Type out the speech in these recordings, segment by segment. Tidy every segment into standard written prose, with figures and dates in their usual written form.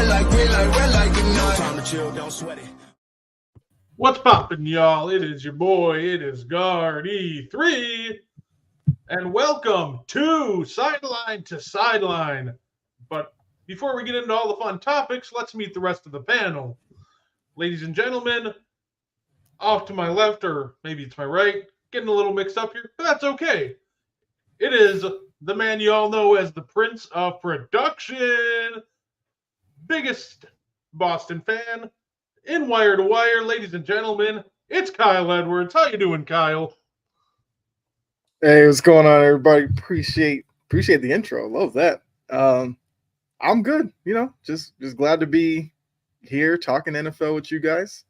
time to chill, don't sweat it. What's poppin', y'all? It is your boy, it is Guard E3, and welcome to Sideline to Sideline. But before we get into all the fun topics, let's meet the rest of the panel. Ladies and gentlemen, off to my left, or maybe it's my right, getting a little mixed up here, but that's okay. It is the man you all know as the Prince of Production, biggest Boston fan, in Wire to Wire, ladies and gentlemen, it's Kyle Edwards. How you doing, Kyle? Hey, what's going on, everybody? Appreciate the intro. Love that. I'm good. Just glad to be here talking NFL with you guys.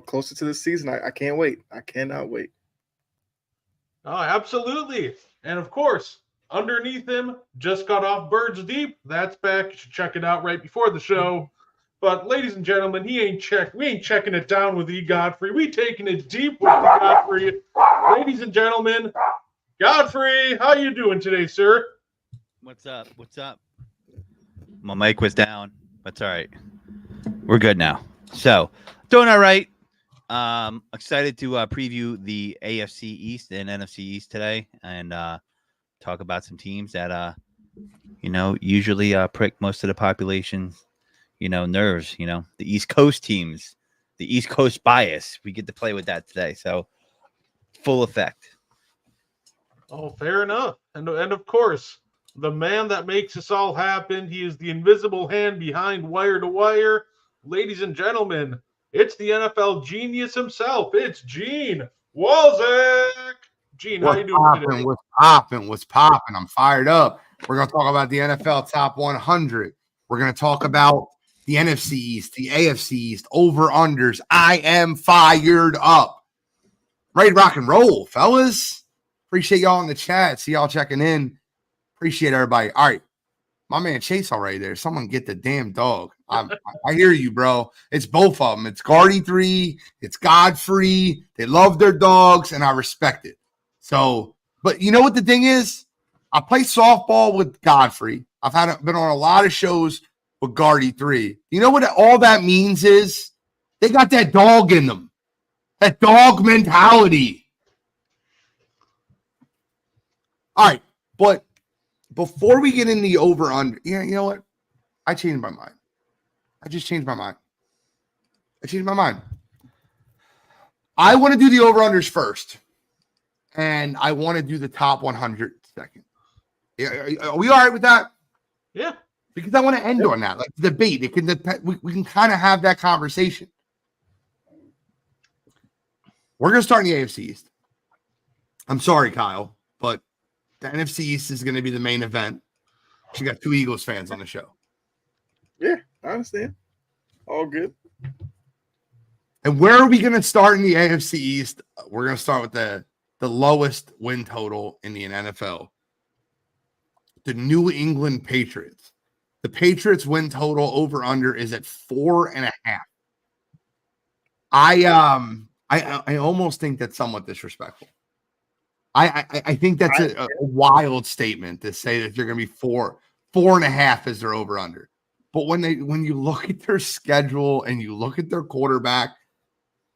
Closer to the season. I can't wait. I cannot wait. Oh, absolutely. And of course, underneath him, just got off Birds Deep. That's back. You should check it out right before the show. But ladies and gentlemen, we ain't checking it down with E. Godfrey. We taking it deep with the Godfrey. Ladies and gentlemen, Godfrey, how you doing today, sir? What's up? My mic was down. That's all right. We're good now. So, doing all right. Excited to preview the AFC East and NFC East today and talk about some teams that, usually prick most of the population, nerves, the East Coast teams, the East Coast bias. We get to play with that today. So, full effect. Oh, fair enough. And of course, the man that makes this all happen, he is the invisible hand behind Wire to Wire. Ladies and gentlemen, it's the NFL genius himself. It's Gene Walzak. Gene, how you doing today? What's popping? I'm fired up. We're going to talk about the NFL Top 100. We're going to talk about the NFC East, the AFC East, over-unders. I am fired up. Ready to rock and roll, fellas. Appreciate y'all in the chat. See y'all checking in. Appreciate everybody. All right. My man Chase already there. Someone get the damn dog. I hear you, bro. It's both of them. It's Guardy 3. It's Godfrey. They love their dogs, and I respect it. So, but you know what the thing is? I play softball with Godfrey. I've been on a lot of shows with Guardy 3. You know what all that means is? They got that dog in them. That dog mentality. All right, but before we get in the over-under, you know what? I changed my mind. I just changed my mind. I want to do the over-unders first, and I want to do the top 100 second. Are we all right with that? Yeah. Because I want to end on that, like the debate. It can we can kind of have that conversation. We're going to start in the AFC East. I'm sorry, Kyle, but the NFC East is going to be the main event. You got two Eagles fans on the show. Yeah, I understand. All good. And where are we going to start in the AFC East? We're going to start with the lowest win total in the NFL. The New England Patriots. The Patriots win total over under is at 4.5. I almost think that's somewhat disrespectful. I think that's a wild statement to say that you're going to be 4.5 is their over under. But when you look at their schedule and you look at their quarterback,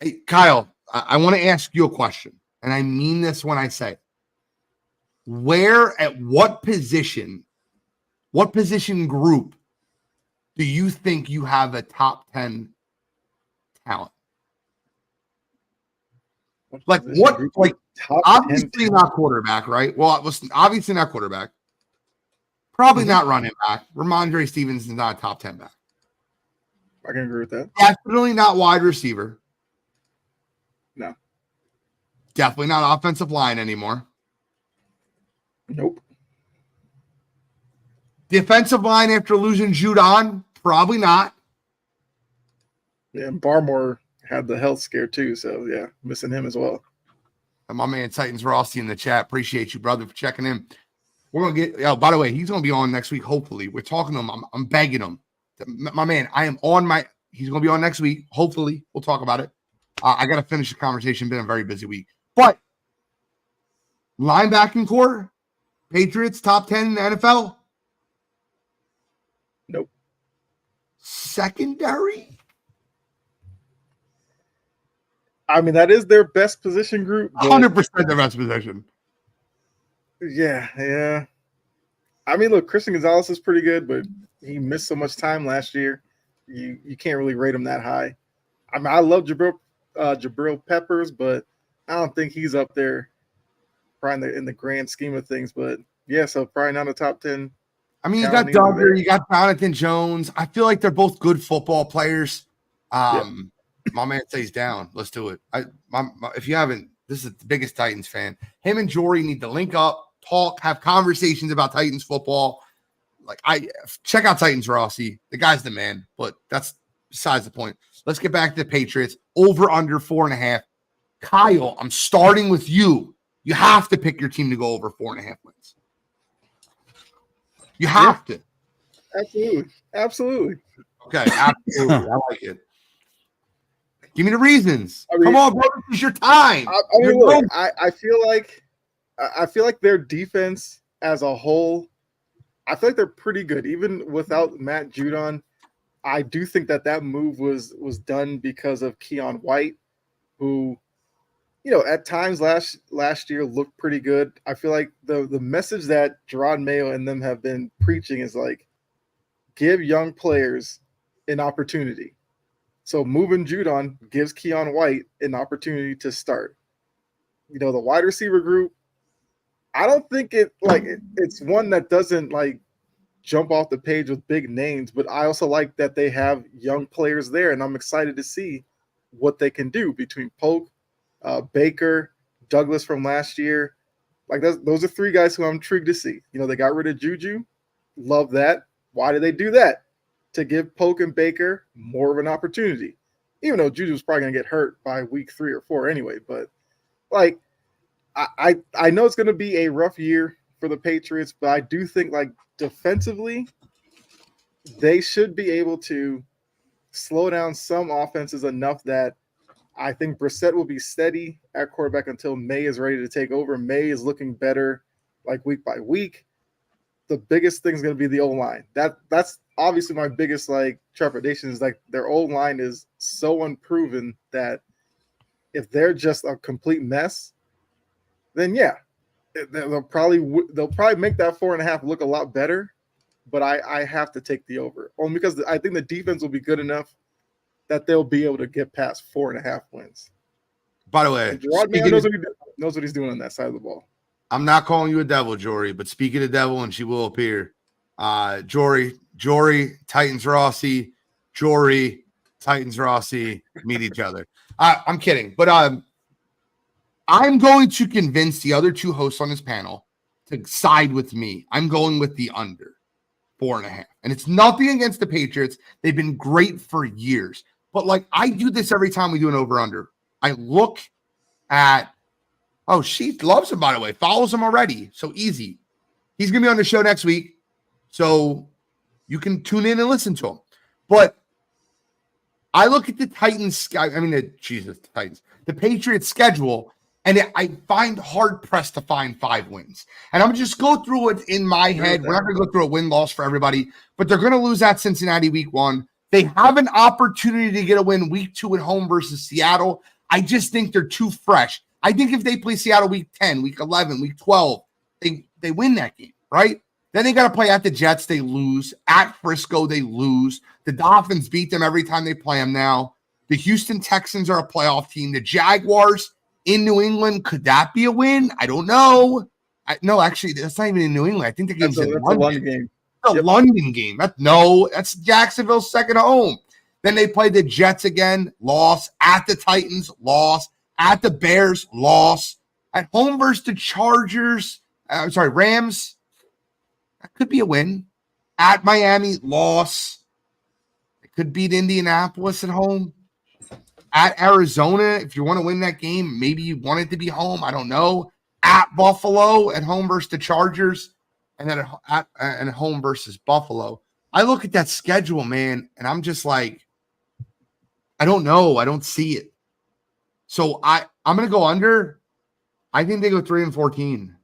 hey, Kyle, I want to ask you a question, and I mean this when I say, what position group do you think you have a top 10 talent? Like what? Like obviously not quarterback, right? Well, it was obviously not quarterback. Probably not running back. Ramondre Stevens is not a top 10 back. I can agree with that. Definitely not wide receiver. No. Definitely not offensive line anymore. Nope. Defensive line after losing Judon, probably not. Yeah, and Barmore had the health scare too, so yeah, missing him as well. And my man Titans Rossi in the chat. Appreciate you, brother, for checking in. We're gonna get. Oh, by the way, he's gonna be on next week. Hopefully, we're talking to him. I'm begging him. My man, I am on my. He's gonna be on next week. Hopefully, we'll talk about it. I got to finish the conversation. Been a very busy week, but linebacking core, Patriots top 10 in the NFL. Nope. secondary? I mean, that is their best position group. but 100% their best position. Yeah. I mean, look, Christian Gonzalez is pretty good, but he missed so much time last year. You can't really rate him that high. I mean, I love Jabril Peppers, but I don't think he's up there probably in the grand scheme of things. But yeah, so probably not a top 10. I mean, you got Duggar, you got Jonathan Jones. I feel like they're both good football players. My man stays down. Let's do it. If you haven't, this is the biggest Titans fan. Him and Jory need to link up, talk, have conversations about Titans football. Like, check out Titans Rossi. The guy's the man, but that's besides the point. Let's get back to the Patriots. Over under 4.5. Kyle, I'm starting with you. You have to pick your team to go over 4.5 wins. You have to. Absolutely. Okay, absolutely. I like it. Give me the reasons. I mean, come on, bro. This is your time. I feel like their defense as a whole, I feel like they're pretty good. Even without Matt Judon, I do think that move was done because of Keon White, who, at times last year looked pretty good. I feel like the message that Gerard Mayo and them have been preaching is like, give young players an opportunity. So moving Judon gives Keon White an opportunity to start. The wide receiver group, I don't think it's one that doesn't like jump off the page with big names, but I also like that they have young players there, and I'm excited to see what they can do between Polk, Baker, Douglas from last year. Like those are three guys who I'm intrigued to see. They got rid of Juju. Love that. Why did they do that? To give Polk and Baker more of an opportunity. Even though Juju's probably going to get hurt by week 3 or 4 anyway. But, like, I know it's going to be a rough year for the Patriots, but I do think, like, defensively, they should be able to slow down some offenses enough that I think Brissett will be steady at quarterback until May is ready to take over. May is looking better, like, week by week. The biggest thing is going to be the O-line. That's obviously my biggest like trepidation is like their O-line is so unproven that if they're just a complete mess, then yeah, they'll probably make that 4.5 look a lot better. But I have to take the over only because I think the defense will be good enough that they'll be able to get past 4.5 wins. By the way, Gerard Mayo knows what he's doing on that side of the ball. I'm not calling you a devil, Jory, but speak of the devil and she will appear. Jory, Titans Rossi, Jory, Titans Rossi meet each other. I'm kidding, but I'm going to convince the other two hosts on this panel to side with me. I'm going with the under 4.5. And it's nothing against the Patriots. They've been great for years. But like I do this every time we do an over-under. I look at she loves him, by the way. Follows him already. So easy. He's going to be on the show next week. So you can tune in and listen to him. But I look at the Titans. The Patriots schedule, and I find hard-pressed to find 5 wins. And I'm going to just go through it in my head. We're not going to go through a win-loss for everybody. But they're going to lose at Cincinnati week 1. They have an opportunity to get a win week 2 at home versus Seattle. I just think they're too fresh. I think if they play Seattle week 10, week 11, week 12, they win that game, right? Then they got to play at the Jets. They lose. At Frisco, they lose. The Dolphins beat them every time they play them now. The Houston Texans are a playoff team. The Jaguars in New England, could that be a win? I don't know. No, actually, that's not even in New England. I think the game's in London. London game. The London game. That's Jacksonville's second home. Then they play the Jets again, loss. At the Titans, loss. At the Bears, loss. At home versus the Chargers, Rams, that could be a win. At Miami, loss. It could beat Indianapolis at home. At Arizona, if you want to win that game, maybe you want it to be home. I don't know. At Buffalo, at home versus the Chargers, and then at home versus Buffalo. I look at that schedule, man, and I'm just like, I don't know. I don't see it. So I'm going to go under. I think they go 3-14.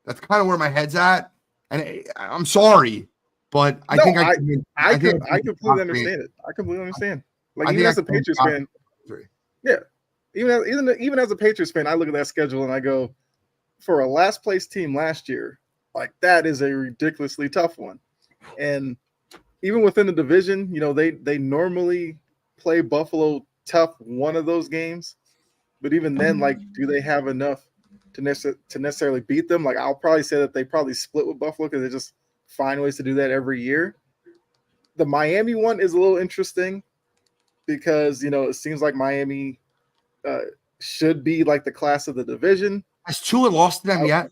That's kind of where my head's at. And I'm sorry. but I No, think I I completely understand it. I completely understand. Like I even think as a Patriots fan, yeah, even as a Patriots fan, I look at that schedule and I go, for a last place team last year, like that is a ridiculously tough one. And even within the division, they normally play Buffalo tough one of those games, but even then, like, do they have enough to necessarily beat them? Like, I'll probably say that they probably split with Buffalo because they just find ways to do that every year. The Miami one is a little interesting because it seems like Miami should be like the class of the division. Has Tua lost to them yet?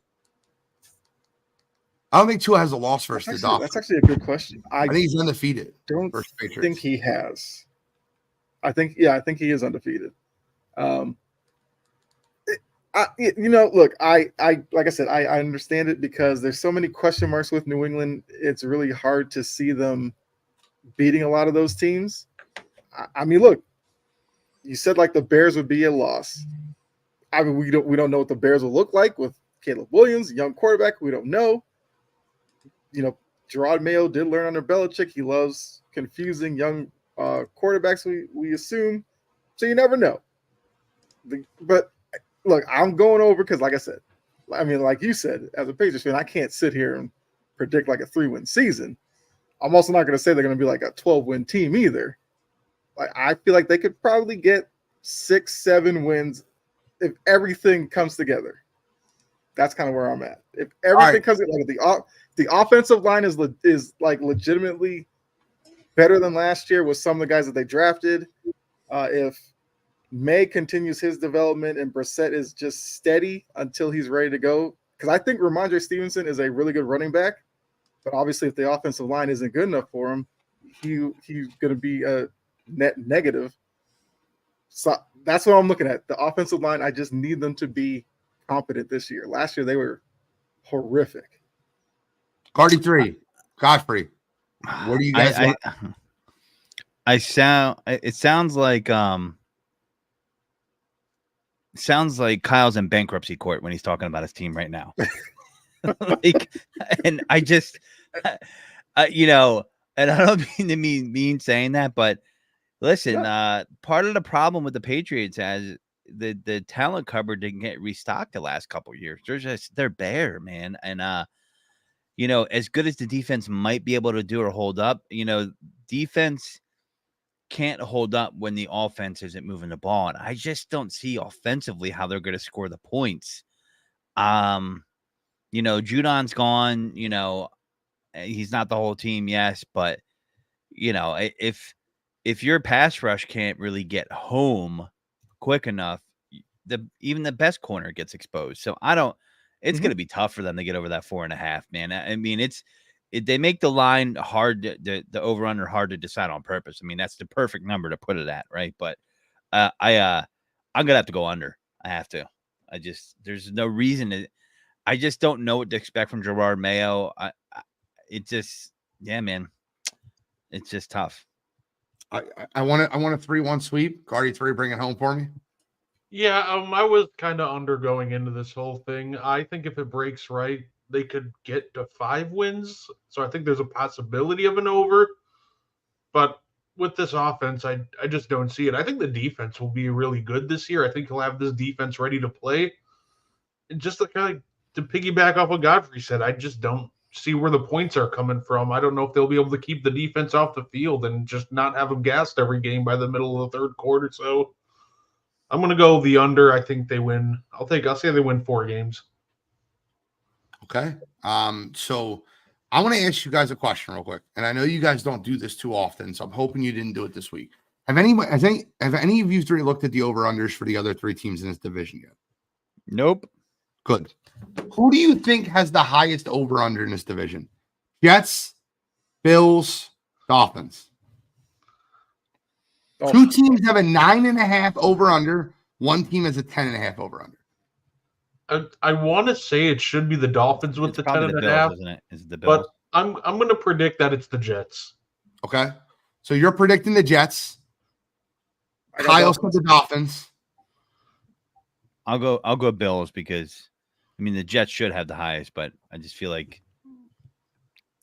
I don't think Tua has a loss versus the Dolphins. That's actually a good question. I think he's undefeated. Don't versus Patriots. think he has. I think he is undefeated. Look, I like I said, I understand it because there's so many question marks with New England. It's really hard to see them beating a lot of those teams. I mean, look, you said like the Bears would be a loss. I mean, we don't know what the Bears will look like with Caleb Williams, young quarterback. We don't know. Gerard Mayo did learn under Belichick. He loves confusing young quarterbacks. We assume, so you never know. But look, I'm going over because, like I said, I mean, like you said, as a Patriots fan, I can't sit here and predict like a 3-win season. I'm also not going to say they're going to be like a 12-win team either. Like, I feel like they could probably get 6-7 wins if everything comes together. That's kind of where I'm at. If everything comes together, like the offensive line is like legitimately better than last year with some of the guys that they drafted. If May continues his development and Brissett is just steady until he's ready to go, because I think Ramondre Stevenson is a really good running back, but obviously if the offensive line isn't good enough for him, he's going to be a net negative. So that's what I'm looking at. The offensive line, I just need them to be competent this year. Last year they were horrific. Cardi 3, Godfrey. What do you guys want? It sounds like Kyle's in bankruptcy court when he's talking about his team right now. And I just, and I don't mean to mean saying that, but listen, part of the problem with the Patriots as the talent cupboard didn't get restocked the last couple of years. They're bare, man. And, as good as the defense might be able to do or hold up, defense can't hold up when the offense isn't moving the ball. And I just don't see offensively how they're going to score the points. Judon's gone, he's not the whole team. Yes. But if your pass rush can't really get home quick enough, even the best corner gets exposed. So it's going to be tough for them to get over that 4.5, man. I mean, they make the line hard, the over under hard to decide on purpose. I mean, that's the perfect number to put it at, right? But I'm gonna have to go under. I have to. There's no reason I just don't know what to expect from Gerard Mayo. Man, it's just tough. I want a 3-1 sweep. Cardi 3, bring it home for me. Yeah, I was kind of undergoing into this whole thing. I think if it breaks right, they could get to 5 wins. So I think there's a possibility of an over. But with this offense, I just don't see it. I think the defense will be really good this year. I think he'll have this defense ready to play. And just to kind of to piggyback off what Godfrey said, I just don't see where the points are coming from. I don't know if they'll be able to keep the defense off the field and just not have them gassed every game by the middle of the third quarter. So I'm going to go the under. I think they win. I'll say they win 4 games. Okay. So I want to ask you guys a question real quick. And I know you guys don't do this too often, so I'm hoping you didn't do it this week. Have any of you three looked at the over-unders for the other 3 teams in this division yet? Nope. Good. Who do you think has the highest over-under in this division? Jets, Bills, Dolphins. 2 teams have a 9.5 over-under. 1 team has a 10.5 over-under. I want to say it should be the Dolphins with the 10.5, isn't it? Is it the Bills? But I'm going to predict that it's the Jets. Okay, so you're predicting the Jets. Kyle said the Dolphins. I'll go Bills because the Jets should have the highest, but I just feel like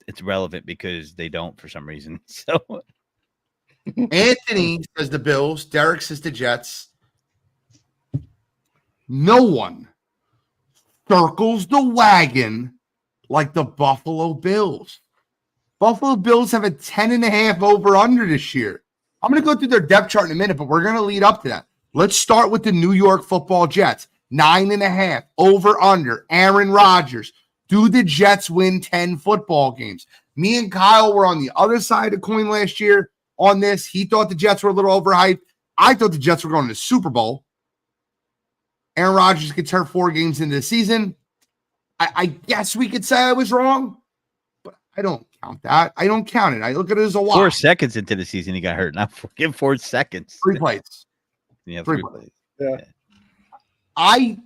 it's relevant because they don't for some reason. So Anthony says the Bills. Derek says the Jets. No one circles the wagon like the Buffalo Bills. Buffalo Bills have a 10.5 over-under this year. I'm going to go through their depth chart in a minute, but we're going to lead up to that. Let's start with the New York Football Jets. 9.5 over-under. Aaron Rodgers. Do the Jets win 10 football games? Me and Kyle were on the other side of the coin last year on this. He thought the Jets were a little overhyped. I thought the Jets were going to the Super Bowl. Aaron Rodgers could turn 4 games into the season. I guess we could say I was wrong, but I don't count that. I don't count it. I look at it as a watch. 4 seconds into the season, he got hurt. Not give 4 seconds. 3 plays. Yeah, 3 plays. Yeah. I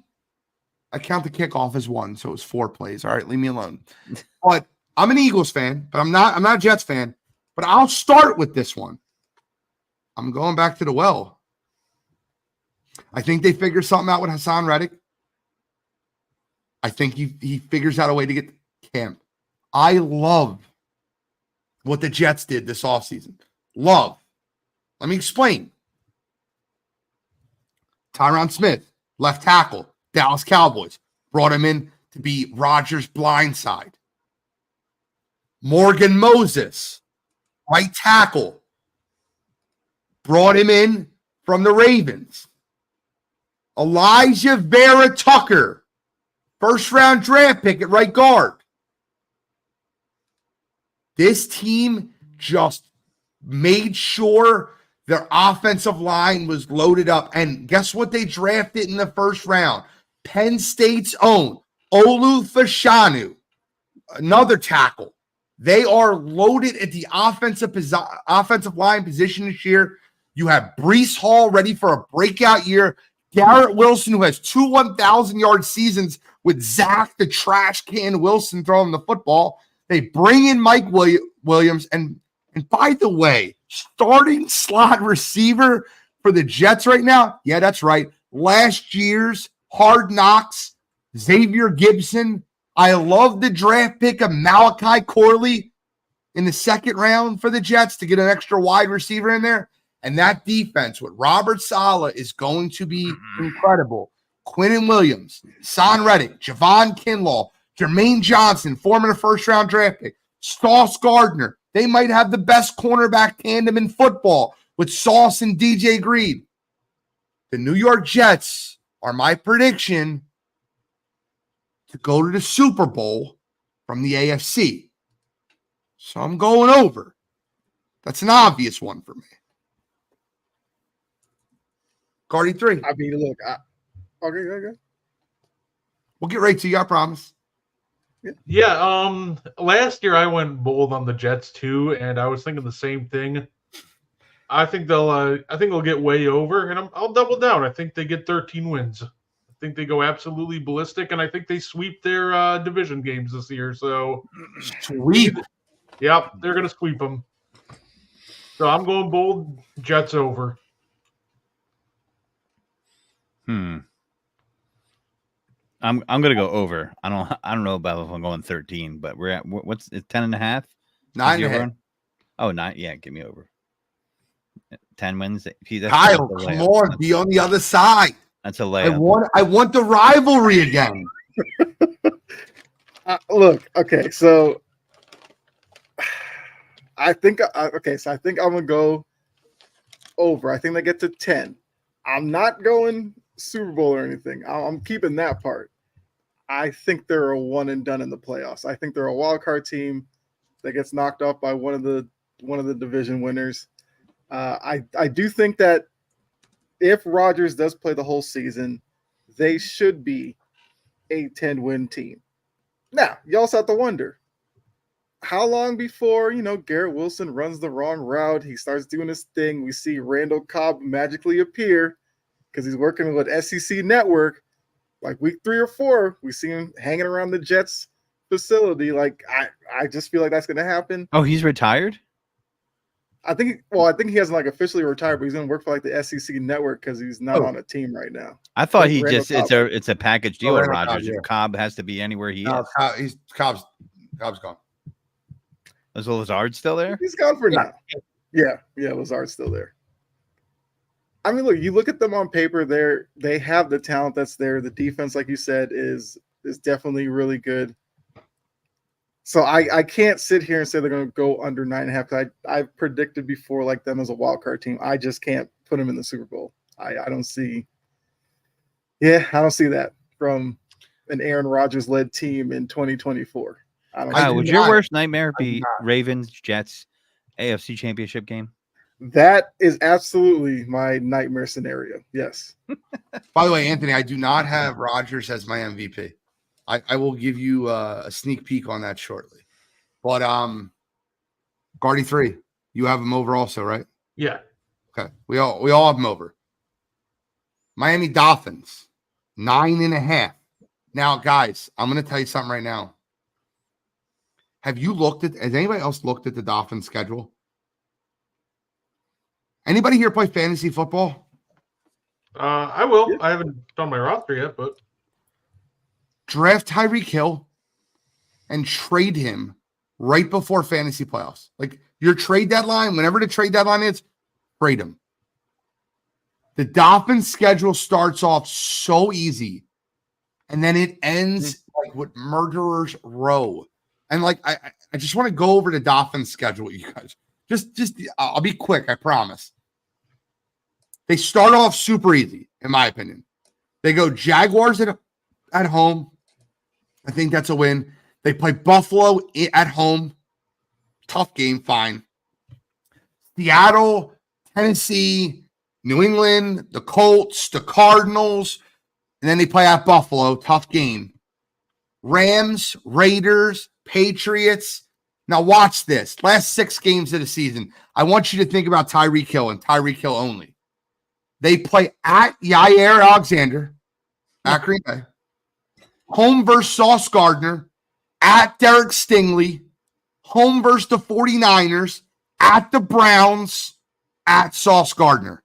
count the kickoff as 1, so it's 4 plays. All right, leave me alone. But I'm an Eagles fan, but I'm not a Jets fan. But I'll start with this one. I'm going back to the well. I think they figure something out with Hassan Reddick. I think he figures out a way to get camp. I love what the Jets did this offseason. Love. Let me explain. Tyron Smith, left tackle, Dallas Cowboys, brought him in to be Rodgers' blindside. Morgan Moses, right tackle, brought him in from the Ravens. Elijah Vera Tucker, first-round draft pick at right guard. This team just made sure their offensive line was loaded up. And guess what they drafted in the first round? Penn State's own Olu Fashanu, another tackle. They are loaded at the offensive line position this year. You have Breece Hall ready for a breakout year. Garrett Wilson, who has 2 1,000-yard seasons with Zach the trash can Wilson throwing the football. They bring in Mike Williams. And by the way, starting slot receiver for the Jets right now, yeah, that's right. Last year's Hard Knocks, Xavier Gibson. I love the draft pick of Malachi Corley in the 2nd round for the Jets to get an extra wide receiver in there. And that defense with Robert Saleh is going to be incredible. Quinnen Williams, Son Reddick, Javon Kinlaw, Jermaine Johnson, former first-round draft pick, Sauce Gardner. They might have the best cornerback tandem in football with Sauce and DJ Greed. The New York Jets are my prediction to go to the Super Bowl from the AFC. So I'm going over. That's an obvious one for me. Cardi 3. I mean, look, okay. We'll get right to you, I promise. Yeah, last year I went bold on the Jets too, and I was thinking the same thing. I think they'll get way over, and I'll double down. I think they get 13 wins. I think they go absolutely ballistic, and I think they sweep their division games this year. So Sweep. Yep, they're gonna sweep them. So I'm going bold. Jets over. I'm gonna go over. I don't know about if I'm going 13, but we're at what's it 10.5? 9.5. Oh, 9. Yeah, give me over. 10 wins. Kyle, come on, be on the other side. That's a layup. I want the rivalry again. Look, okay, so I think I'm gonna go over. I think they get to 10. I'm not going Super Bowl or anything. I'm keeping that part. I think they're a one and done in the playoffs. I think they're a wild card team that gets knocked off by one of the division winners. I do think that if Rodgers does play the whole season, they should be a 10-win team. Now, you also have to wonder, how long before, Garrett Wilson runs the wrong route, he starts doing his thing, we see Randall Cobb magically appear because he's working with SEC Network, like week 3 or 4, we see him hanging around the Jets facility. Like, I just feel like that's going to happen. Oh, he's retired? I think he hasn't officially retired, but he's going to work for the SEC Network because he's not on a team right now. I thought Randall it's a package deal with Randall Rodgers. Cobb, yeah. Cobb has to be anywhere he is. Cobb's gone. Is Lazard still there? He's gone for now. Yeah, Lazard's still there. I mean, look, you look at them on paper, they have the talent that's there. The defense, like you said, is definitely really good. So I can't sit here and say they're going to go under 9.5. I've predicted before like them as a wild card team. I just can't put them in the Super Bowl. I don't see. Yeah, I don't see that from an Aaron Rodgers led team in 2024. Would your worst nightmare be Ravens Jets AFC Championship game? That is absolutely my nightmare scenario. Yes. By the way, Anthony, I do not have Rodgers as my MVP. I will give you a sneak peek on that shortly. But Guardy 3, you have him over also, right? Yeah. Okay. We all have him over. Miami Dolphins, 9.5. Now, guys, I'm going to tell you something right now. Has anybody else looked at the Dolphins schedule? Anybody here play fantasy football? I will. Yeah. I haven't done my roster yet, but draft Tyreek Hill and trade him right before fantasy playoffs. Like your trade deadline, whenever the trade deadline is, trade him. The Dolphins schedule starts off so easy, and then it ends like with Murderer's Row. And like I just want to go over the Dolphins schedule, you guys. Just I'll be quick, I promise. They start off super easy, in my opinion. They go Jaguars at home. I think that's a win. They play Buffalo at home. Tough game, fine. Seattle, Tennessee, New England, the Colts, the Cardinals, and then they play at Buffalo. Tough game. Rams, Raiders, Patriots. Now watch this. Last 6 games of the season. I want you to think about Tyreek Hill and Tyreek Hill only. They play at Yair Alexander, at Green Bay. Home versus Sauce Gardner, at Derek Stingley. Home versus the 49ers, at the Browns, at Sauce Gardner.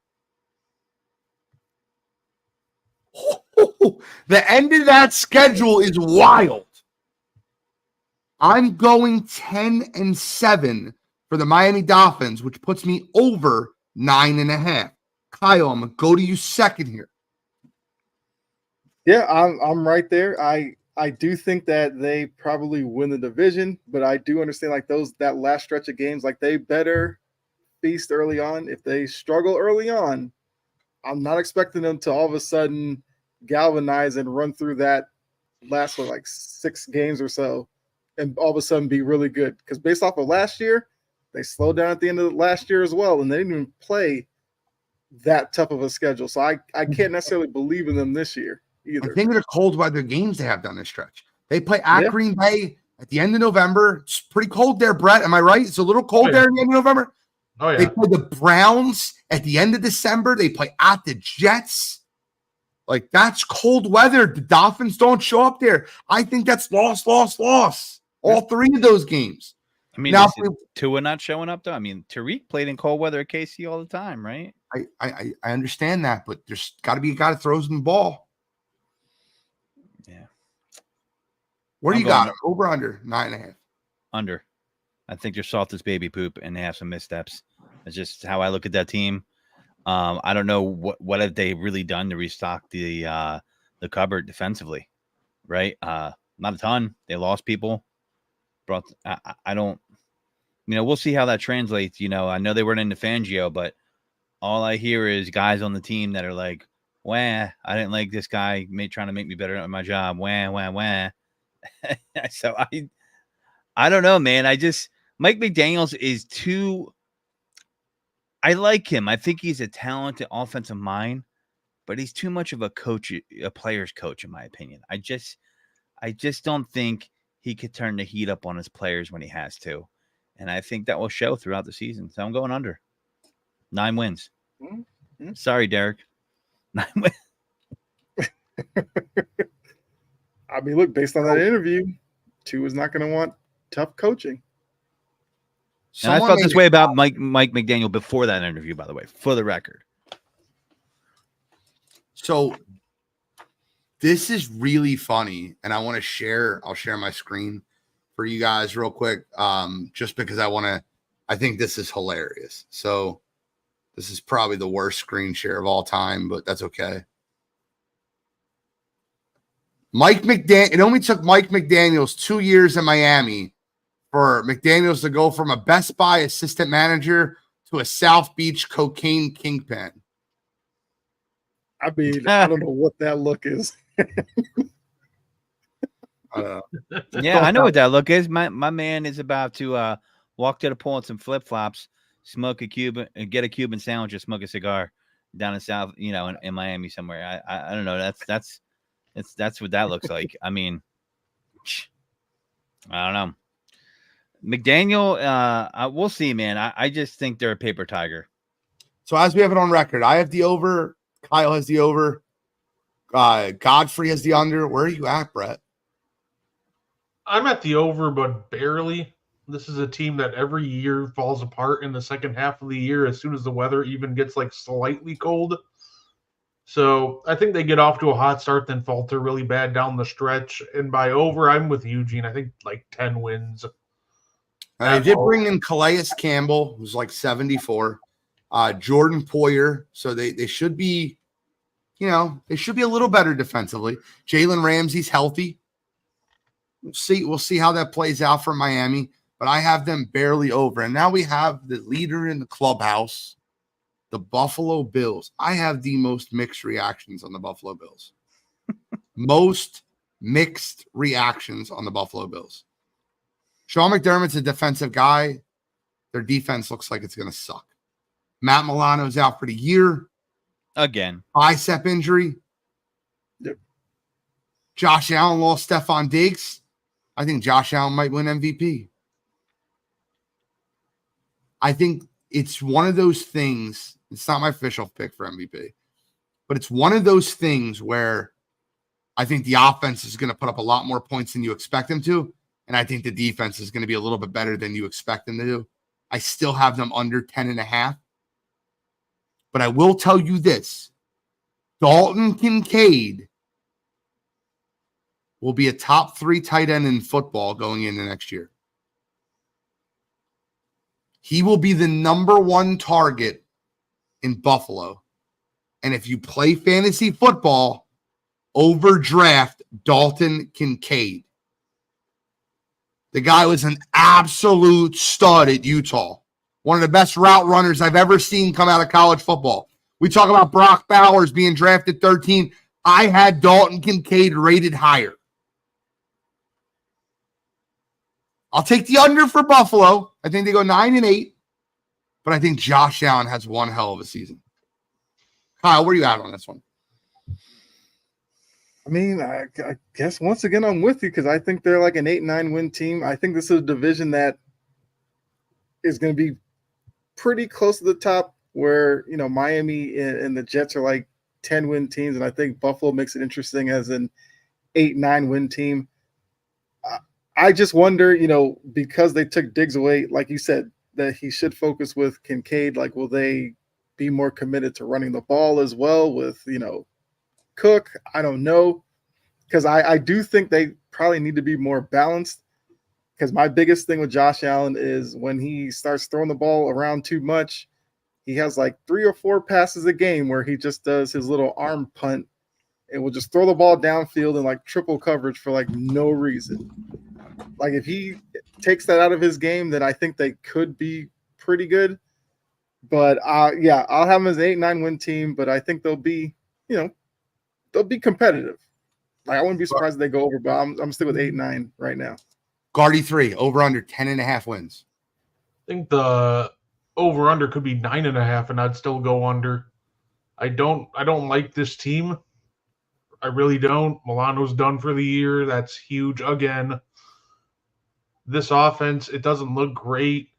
The end of that schedule is wild. I'm going 10-7 for the Miami Dolphins, which puts me over 9.5. Kyle, I'm gonna go to you second here. Yeah, I'm right there. I do think that they probably win the division, but I do understand like that last stretch of games, like they better feast early on. If they struggle early on, I'm not expecting them to all of a sudden galvanize and run through that last like 6 games or so and all of a sudden be really good. Because based off of last year, they slowed down at the end of last year as well, and they didn't even play that tough of a schedule. So I can't necessarily believe in them this year either. I think they're cold weather games they have down this stretch. They play at Green Bay at the end of November. It's pretty cold there, Brett. Am I right? It's a little cold there at the end of November. Oh, yeah. They play the Browns at the end of December. They play at the Jets. Like, that's cold weather. The Dolphins don't show up there. I think that's loss. All 3 of those games. I mean, now, Tua not showing up, though? I mean, Tariq played in cold weather at KC all the time, right? I understand that, but there's got to be a guy that throws the ball. Yeah. Where do you got him? Over under 9.5? Under. I think they're soft as baby poop, and they have some missteps. It's just how I look at that team. I don't know what have they really done to restock the cupboard defensively, right? Not a ton. They lost people. I don't. We'll see how that translates. I know they weren't into Fangio, but all I hear is guys on the team that are like, "Wah, I didn't like this guy trying to make me better at my job." Wah. So I don't know, man. Mike McDaniels is too. I like him. I think he's a talented offensive mind, but he's too much of a player's coach, in my opinion. I just don't think he could turn the heat up on his players when he has to. And I think that will show throughout the season. So I'm going under. 9 wins. Mm-hmm. Sorry, Derek. 9 wins. I mean, look, based on that interview, Tua is not going to want tough coaching. And I felt this way about Mike McDaniel before that interview, by the way, for the record. So this is really funny, and I'll share my screen. for you guys real quick, just because I think this is hilarious. So this is probably the worst screen share of all time, but that's okay. It only took Mike McDaniels 2 years in Miami for McDaniels to go from a Best Buy assistant manager to a South Beach cocaine kingpin. I mean, I don't know what that look is. Yeah, I know what that look is. My man is about to walk to the pool in some flip flops, smoke a Cuban, and get a Cuban sandwich, or smoke a cigar down in South, in Miami somewhere. I don't know. That's what that looks like. I mean, I don't know. McDaniel, we'll see, man. I just think they're a paper tiger. So as we have it on record, I have the over. Kyle has the over. Godfrey has the under. Where are you at, Brett? I'm at the over, but barely. This is a team that every year falls apart in the second half of the year as soon as the weather even gets like slightly cold. So I think they get off to a hot start, then falter really bad down the stretch. And by over, I'm with Eugene. I think like 10 wins. They did bring in Calais Campbell, who's like 74. Jordan Poyer. So they should be, they should be a little better defensively. Jalen Ramsey's healthy. We'll see how that plays out for Miami, but I have them barely over. And now we have the leader in the clubhouse, the Buffalo Bills. I have the most mixed reactions on the Buffalo Bills. Most mixed reactions on the Buffalo Bills. Sean McDermott's a defensive guy. Their defense looks like it's going to suck. Matt Milano's out for the year. Again. Bicep injury. Yep. Josh Allen lost Stephon Diggs. I think Josh Allen might win MVP. I think it's one of those things. It's not my official pick for MVP, but it's one of those things where I think the offense is going to put up a lot more points than you expect them to. And I think the defense is going to be a little bit better than you expect them to do. I still have them under 10.5. But I will tell you this. Dalton Kincaid will be a top 3 tight end in football going into next year. He will be the number 1 target in Buffalo. And if you play fantasy football, overdraft Dalton Kincaid. The guy was an absolute stud at Utah. One of the best route runners I've ever seen come out of college football. We talk about Brock Bowers being drafted 13. I had Dalton Kincaid rated higher. I'll take the under for Buffalo. I think they go 9-8. But I think Josh Allen has one hell of a season. Kyle, where are you at on this one? I mean, I guess once again I'm with you because I think they're like an 8-9 win team. I think this is a division that is going to be pretty close to the top where, Miami and the Jets are like 10-win teams. And I think Buffalo makes it interesting as an 8-9 win team. I just wonder, because they took Diggs away, like you said, that he should focus with Kincaid. Like, will they be more committed to running the ball as well with, Cook? I don't know. Because I do think they probably need to be more balanced. Because my biggest thing with Josh Allen is when he starts throwing the ball around too much, he has like 3 or 4 passes a game where he just does his little arm punt and will just throw the ball downfield in like triple coverage for like no reason. Like if he takes that out of his game, then I think they could be pretty good. But yeah, I'll have them as an 8-9 win team, but I think they'll be, they'll be competitive. Like I wouldn't be surprised if they go over, but I'm still with 8-9 right now. Guardy 3, over under 10.5 wins. I think the over under could be 9.5, and I'd still go under. I don't like this team. I really don't. Milano's done for the year. That's huge again. This offense, it doesn't look great.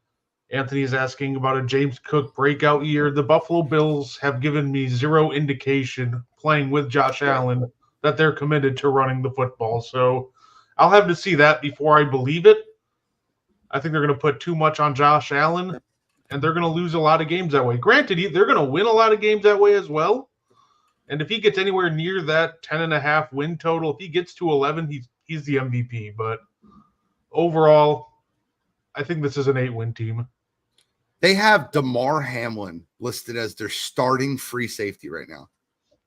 Anthony's asking about a James Cook breakout year. The Buffalo Bills have given me zero indication playing with Josh Allen that they're committed to running the football. So I'll have to see that before I believe it. I think they're going to put too much on Josh Allen, and they're going to lose a lot of games that way. Granted, they're going to win a lot of games that way as well. And if he gets anywhere near that 10.5 win total, if he gets to 11, he's the MVP. But overall, I think this is an 8-win team. They have DeMar Hamlin listed as their starting free safety right now.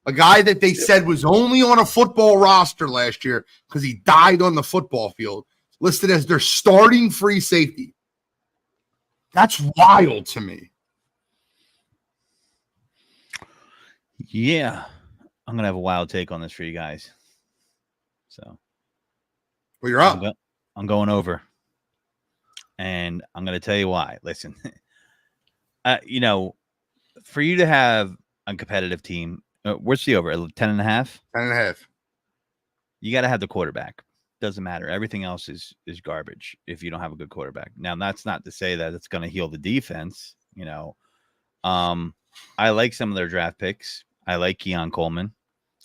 A guy that they said was only on a football roster last year because he died on the football field, listed as their starting free safety. That's wild to me. Yeah. I'm going to have a wild take on this for you guys. So, Well, you're up. I'm going over. And I'm going to tell you why. Listen, for you to have a competitive team, what's the over? 10.5? 10.5. You got to have the quarterback. Doesn't matter. Everything else is garbage if you don't have a good quarterback. Now, that's not to say that it's going to heal the defense. I like some of their draft picks. I like Keon Coleman.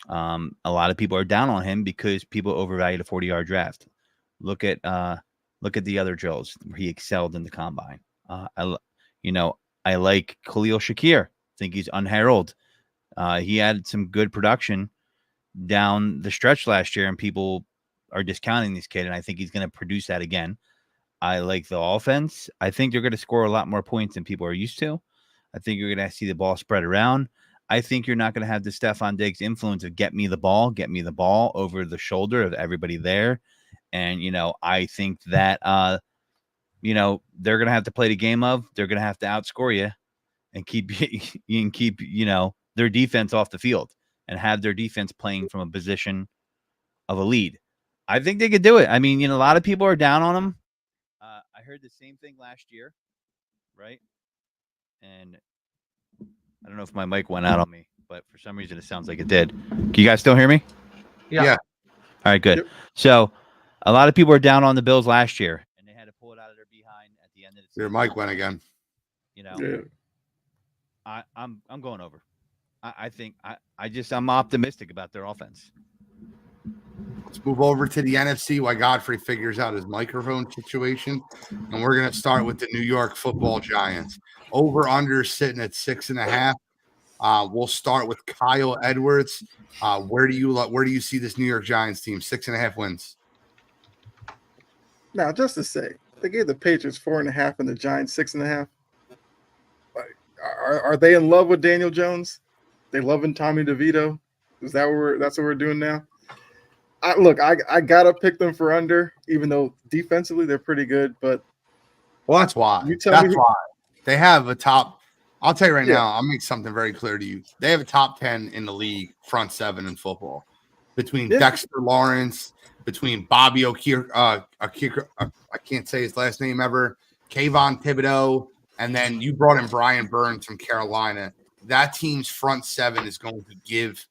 A lot of people are down on him because people overvalue the 40-yard draft. Look at the other drills where he excelled in the combine. I like Khalil Shakir. I think he's unheralded. He had some good production down the stretch last year, and people are discounting this kid, and I think he's going to produce that again. I like the offense. I think they're going to score a lot more points than people are used to. I think you're going to see the ball spread around. I think you're not going to have the Stephon Diggs influence of get me the ball over the shoulder of everybody there. And, I think that, they're going to have to play the game of, they're going to have to outscore you and keep their defense off the field and have their defense playing from a position of a lead. I think they could do it. I mean, a lot of people are down on them. I heard the same thing last year, right? And I don't know if my mic went out on me, but for some reason it sounds like it did. Can you guys still hear me? Yeah. All right, good. Yep. So a lot of people are down on the Bills last year, and they had to pull it out of their behind at the end of the season. Your mic went again. I'm going over. I think I'm optimistic about their offense. Let's move over to the NFC while Godfrey figures out his microphone situation. And we're going to start with the New York Football Giants. Over under sitting at 6.5. We'll start with Kyle Edwards. Where do you see this New York Giants team? 6.5 wins. Now, just to say, they gave the Patriots 4.5 and the Giants 6.5. Are they in love with Daniel Jones? They loving Tommy DeVito? Is that that's what we're doing now? I gotta pick them for under, even though defensively they're pretty good. But that's why. Why they have a top. I'll tell you right now. I'll make something very clear to you. They have a top 10 in the league front seven in football, between Dexter Lawrence, between Bobby O'Keefe. I can't say his last name ever. Kayvon Thibodeau, and then you brought in Brian Burns from Carolina. That team's front seven is going to give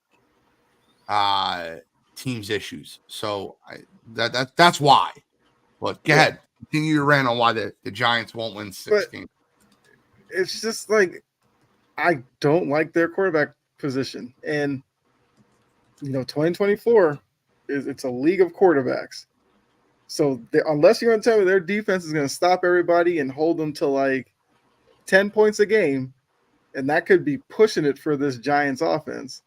teams issues. So that's why. But go ahead. Continue your rant on why the Giants won't win 6 games. It's just like I don't like their quarterback position. And 2024 it's a league of quarterbacks. So unless you're going to tell me their defense is going to stop everybody and hold them to like 10 points a game, and that could be pushing it for this Giants offense.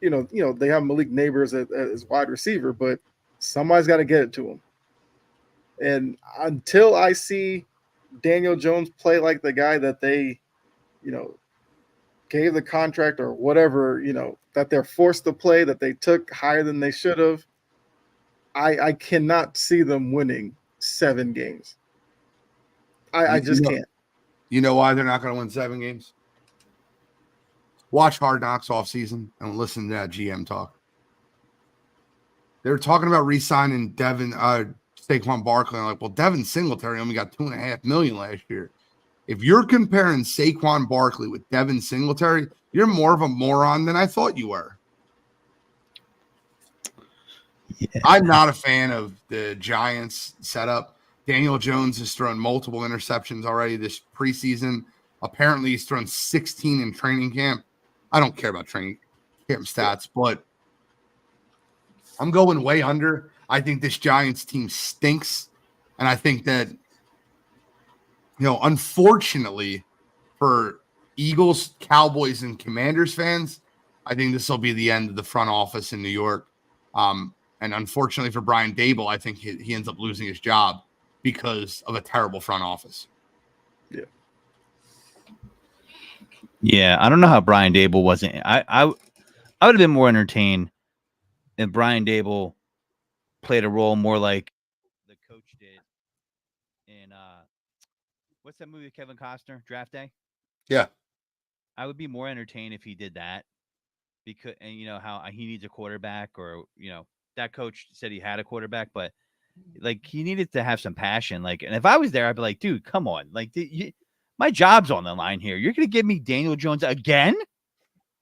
They have Malik Neighbors as wide receiver, but somebody's got to get it to him. And until I see Daniel Jones play like the guy that they, gave the contract or whatever, that they're forced to play, that they took higher than they should have, I cannot see them winning 7 games. I just can't. You know why they're not going to win 7 games? Watch Hard Knocks off season and listen to that GM talk. They were talking about re-signing Saquon Barkley. I'm like, well, Devin Singletary only got $2.5 million last year. If you're comparing Saquon Barkley with Devin Singletary, you're more of a moron than I thought you were. Yeah. I'm not a fan of the Giants setup. Daniel Jones has thrown multiple interceptions already this preseason. Apparently, he's thrown 16 in training camp. I don't care about training camp stats, but I'm going way under. I think this Giants team stinks. And I think that, unfortunately for Eagles, Cowboys, and Commanders fans, I think this will be the end of the front office in New York. And unfortunately for Brian Dable, I think he ends up losing his job because of a terrible front office. Yeah, I don't know how Brian Dable wasn't. I would have been more entertained if Brian Dable played a role more like the coach did in what's that movie with Kevin Costner, Draft Day? Yeah. I would be more entertained if he did that because, and you know how he needs a quarterback, or you know that coach said he had a quarterback, but like he needed to have some passion. Like, and if I was there, I'd be like, dude, come on, like my job's on the line here. You're gonna give me Daniel Jones again?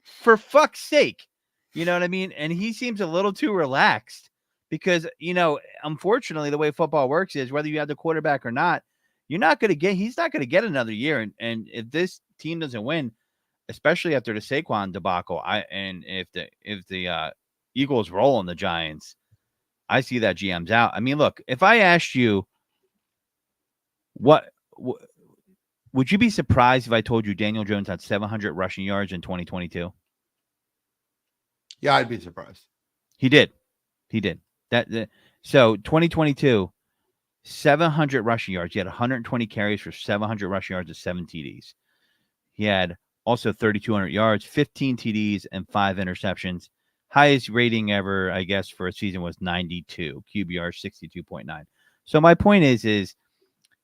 For fuck's sake. You know what I mean? And he seems a little too relaxed because, you know, unfortunately, the way football works is whether you have the quarterback or not, he's not going to get another year. And if this team doesn't win, especially after the Saquon debacle, if the Eagles roll on the Giants, I see that GM's out. I mean, look, if I asked you would you be surprised if I told you Daniel Jones had 700 rushing yards in 2022? Yeah, I'd be surprised. He did. So 2022, 700 rushing yards. He had 120 carries for 700 rushing yards and 7 TDs. He had also 3,200 yards, 15 TDs, and 5 interceptions. Highest rating ever, I guess, for a season was 92. QBR 62.9. So my point is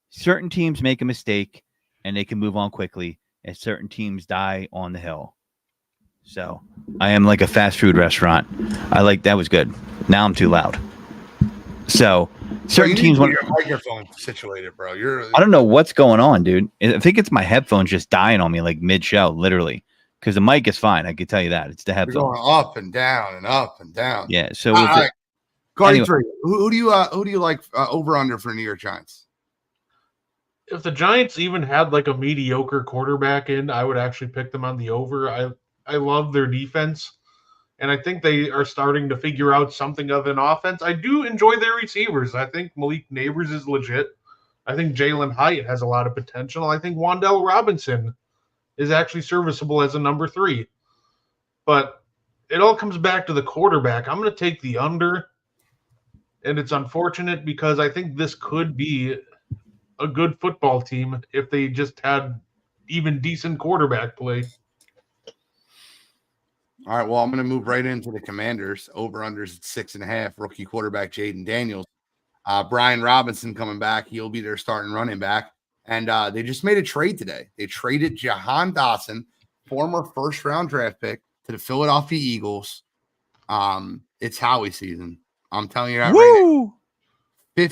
certain teams make a mistake and they can move on quickly, and certain teams die on the hill. So I am like a fast food restaurant. That was good. Now I'm too loud. So certain teams want your microphone situated, bro. I don't know what's going on, dude. I think it's my headphones just dying on me like mid-show, literally. Because the mic is fine. I can tell you that. It's the headphones. You're going up and down and up and down. Yeah. So all right. Guardy anyway. 3. Who do you like over under for New York Giants? If the Giants even had like a mediocre quarterback in, I would actually pick them on the over. I love their defense, and I think they are starting to figure out something of an offense. I do enjoy their receivers. I think Malik Neighbors is legit. I think Jalen Hyatt has a lot of potential. I think Wan'Dale Robinson is actually serviceable as a number 3. But it all comes back to the quarterback. I'm going to take the under, and it's unfortunate because I think this could be a good football team if they just had even decent quarterback play. All right, well, I'm going to move right into the Commanders. Over-unders at 6.5. Rookie quarterback Jaden Daniels. Brian Robinson coming back. He'll be their starting running back. And they just made a trade today. They traded Jahan Dotson, former first-round draft pick, to the Philadelphia Eagles. It's Howie season. I'm telling you that right now.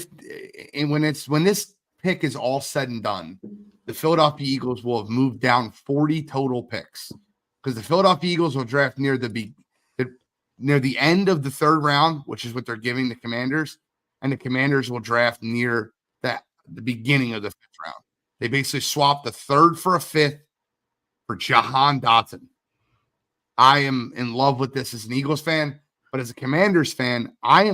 And when this pick is all said and done, the Philadelphia Eagles will have moved down 40 total picks. Because the Philadelphia Eagles will draft near the end of the 3rd round, which is what they're giving the Commanders, and the Commanders will draft near the beginning of the 5th round. They basically swapped the 3rd for a 5th for Jahan Dotson. I am in love with this as an Eagles fan, but as a Commanders fan, I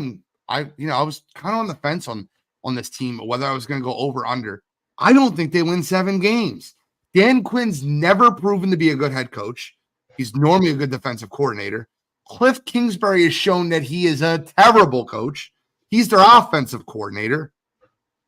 was kind of on the fence on this team, whether I was going to go over under. I don't think they win 7 games. Dan Quinn's never proven to be a good head coach. He's normally a good defensive coordinator. Cliff Kingsbury has shown that he is a terrible coach. He's their offensive coordinator.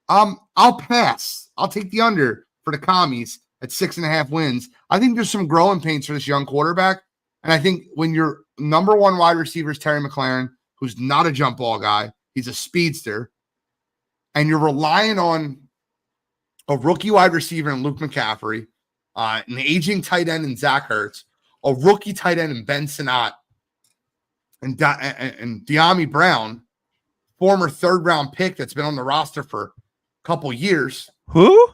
I'll pass. I'll take the under for the Commies at 6.5 wins. I think there's some growing pains for this young quarterback. And I think when your number 1 wide receiver is Terry McLaurin, who's not a jump ball guy, he's a speedster, and you're relying on a rookie wide receiver in Luke McCaffrey, an aging tight end in Zach Ertz, a rookie tight end in Ben Sinnott, and De'Ami Brown, former 3rd round pick that's been on the roster for a couple years. Who?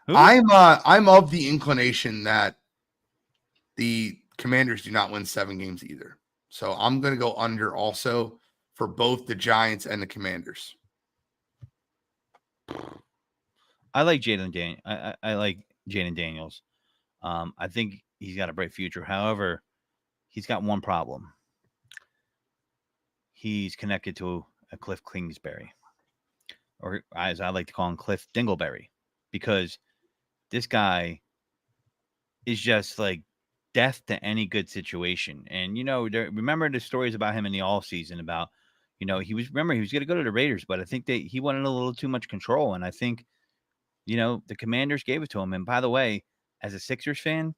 I'm of the inclination that the Commanders do not win 7 games either. So I'm going to go under also for both the Giants and the Commanders. I like Jaden I like Jaden Daniels. I think he's got a bright future. However, he's got one problem. He's connected to a Cliff Kingsbury, or as I like to call him, Cliff Dingleberry, because this guy is just like death to any good situation. And, remember the stories about him in the all season about, He was going to go to the Raiders, but I think he wanted a little too much control. And I think, the Commanders gave it to him. And by the way, as a Sixers fan,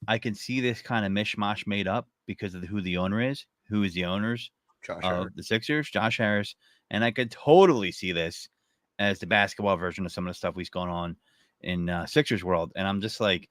I can see this kind of mishmash made up because of who the owner is, who is the owners Josh of Harris. the Sixers, Josh Harris. And I could totally see this as the basketball version of some of the stuff we've going on in Sixers world. And I'm just like,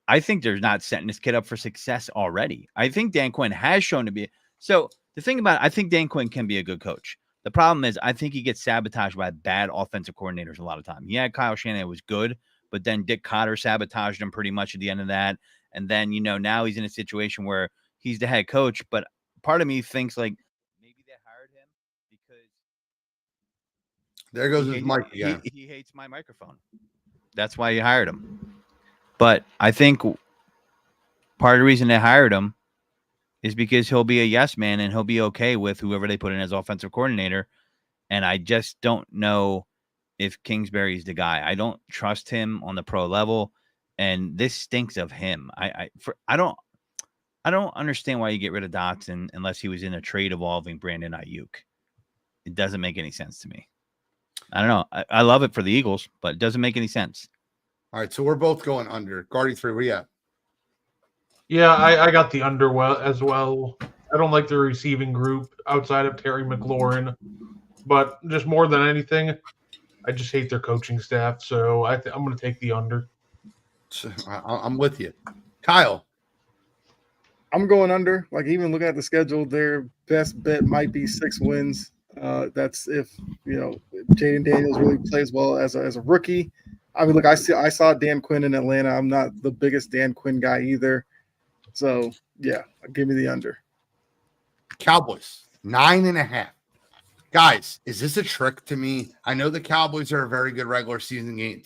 I think they're not setting this kid up for success already. I think Dan Quinn has shown to be. So the thing about it, I think Dan Quinn can be a good coach. The problem is I think he gets sabotaged by bad offensive coordinators a lot of time. Yeah, Kyle Shanahan was good, but then Dick Cotter sabotaged him pretty much at the end of that. And then, now he's in a situation where he's the head coach. But part of me thinks like maybe they hired him because there goes his mic again. He hates my microphone. That's why he hired him. But I think part of the reason they hired him is because he'll be a yes man and he'll be okay with whoever they put in as offensive coordinator. And I just don't know if Kingsbury's the guy. I don't trust him on the pro level, and this stinks of him. I don't understand why you get rid of Dotson unless he was in a trade involving Brandon Ayuk. It doesn't make any sense to me. I don't know. I love it for the Eagles, but it doesn't make any sense. All right, so we're both going under. Guardy 3, where you at? Yeah, I got the under as well. I don't like the receiving group outside of Terry McLaurin, but just more than anything, I just hate their coaching staff. So I'm going to take the under. I'm with you. Kyle. I'm going under. Like, even looking at the schedule, their best bet might be 6 wins. That's if Jaden Daniels really plays well as a rookie. I mean, look, I saw Dan Quinn in Atlanta. I'm not the biggest Dan Quinn guy either. So yeah, give me the under. Cowboys 9.5. Guys, is this a trick to me? I know the Cowboys are a very good regular season game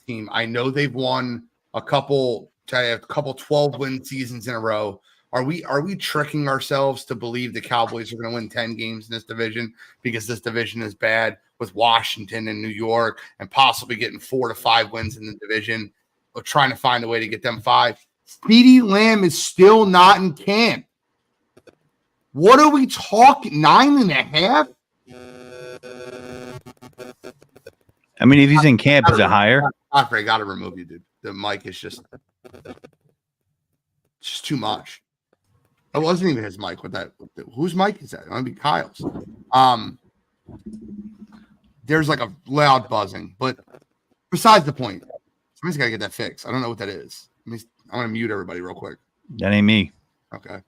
team. I know they've won a couple 12-win seasons in a row. Are we tricking ourselves to believe the Cowboys are going to win 10 games in this division because this division is bad with Washington and New York and possibly getting 4 to 5 wins in the division or trying to find a way to get them 5? CeeDee Lamb is still not in camp. What are we talking? 9.5? I mean, if he's in camp, is it higher? I got to remove you, dude. The mic is just too much. It wasn't even his mic with that. Whose mic is that? It might be Kyle's. There's like a loud buzzing, but besides the point, somebody's got to get that fixed. I don't know what that is. I'm going to mute everybody real quick. That ain't me. Okay.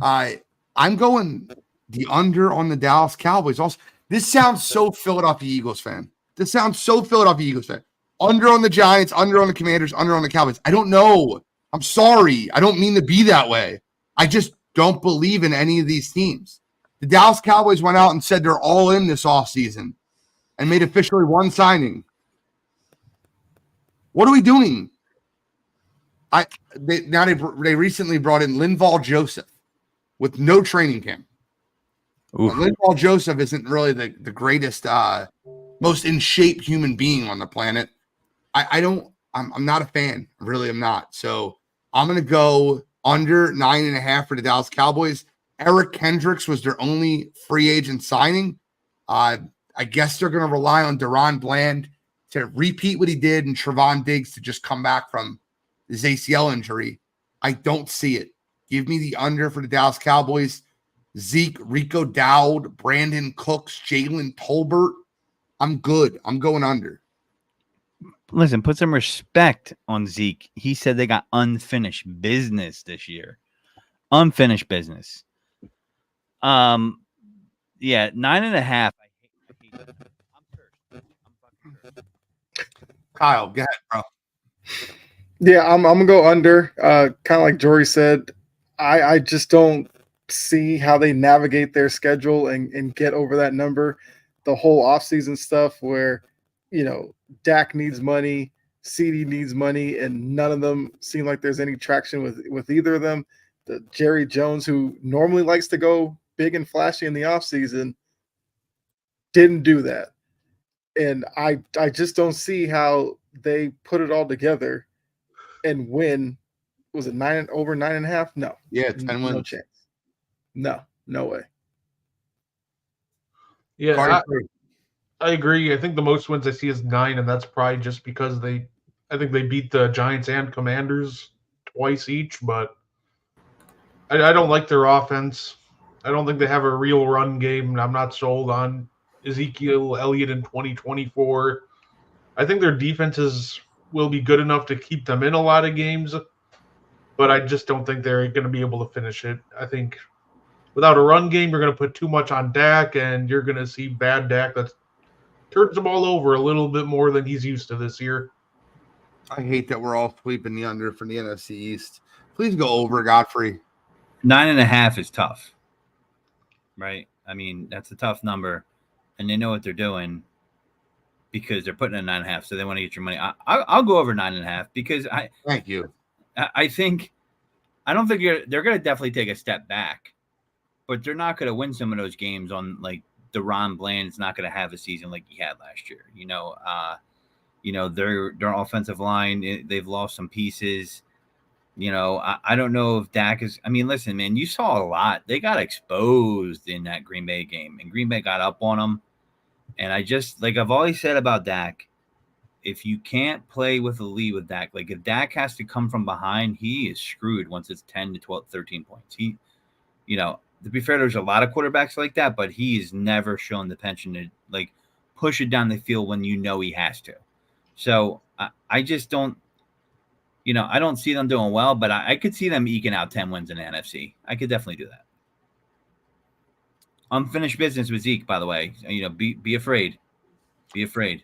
I'm going the under on the Dallas Cowboys. Also, this sounds so Philadelphia Eagles fan. Under on the Giants, under on the Commanders, under on the Cowboys. I don't know. I'm sorry. I don't mean to be that way. I just don't believe in any of these teams. The Dallas Cowboys went out and said they're all in this offseason and made officially one signing. What are we doing? They recently brought in Linval Joseph with no training camp. Linval Joseph isn't really the greatest, most in shape human being on the planet. I'm not a fan. I really am not. So I'm going to go under 9.5 for the Dallas Cowboys. Eric Kendricks was their only free agent signing. I guess they're going to rely on Deron Bland to repeat what he did and Trevon Diggs to just come back from his ACL injury. I don't see it. Give me the under for the Dallas Cowboys. Zeke, Rico Dowd, Brandon Cooks, Jalen Tolbert. I'm good. I'm going under. Listen, put some respect on Zeke. He said they got unfinished business this year. Unfinished business. Yeah, 9.5. I hate that. I'm fucking cursed. Kyle, go ahead, bro. Yeah, I'm gonna go under. Kind of like Jory said, I just don't see how they navigate their schedule and get over that number. The whole offseason stuff where, Dak needs money, CD needs money, and none of them seem like there's any traction with either of them. The Jerry Jones, who normally likes to go big and flashy in the offseason, didn't do that. And I just don't see how they put it all together and win. Was it over 9.5? No. Yeah, 10 wins. No chance. No way. Yeah, Cardi three. I agree. I think the most wins I see is 9, and that's probably just because I think they beat the Giants and Commanders twice each, but I don't like their offense. I don't think they have a real run game, and I'm not sold on Ezekiel Elliott in 2024. I think their defenses will be good enough to keep them in a lot of games, but I just don't think they're going to be able to finish it. I think without a run game, you're going to put too much on Dak, and you're going to see bad Dak that turns the ball over a little bit more than he's used to this year. I hate that we're all sweeping the under from the NFC East. Please go over, Godfrey. 9.5 is tough, right? I mean, that's a tough number, and they know what they're doing because they're putting in 9.5, so they want to get your money. I'll go over 9.5 because Thank you. I don't think they're going to definitely take a step back, but they're not going to win some of those games on like DeRon Bland's not going to have a season like he had last year. Their offensive line, they've lost some pieces. I don't know if Dak is. I mean, listen, man, you saw a lot. They got exposed in that Green Bay game, and Green Bay got up on them. And I've always said about Dak, if you can't play with a lead with Dak, like if Dak has to come from behind, he is screwed once it's 10 to 12, 13 points. To be fair, there's a lot of quarterbacks like that, but he's never shown the penchant to like push it down the field when he has to. So I just don't, I don't see them doing well, but I could see them eking out 10 wins in the NFC. I could definitely do that. Unfinished business with Zeke, by the way. Be afraid. Be afraid.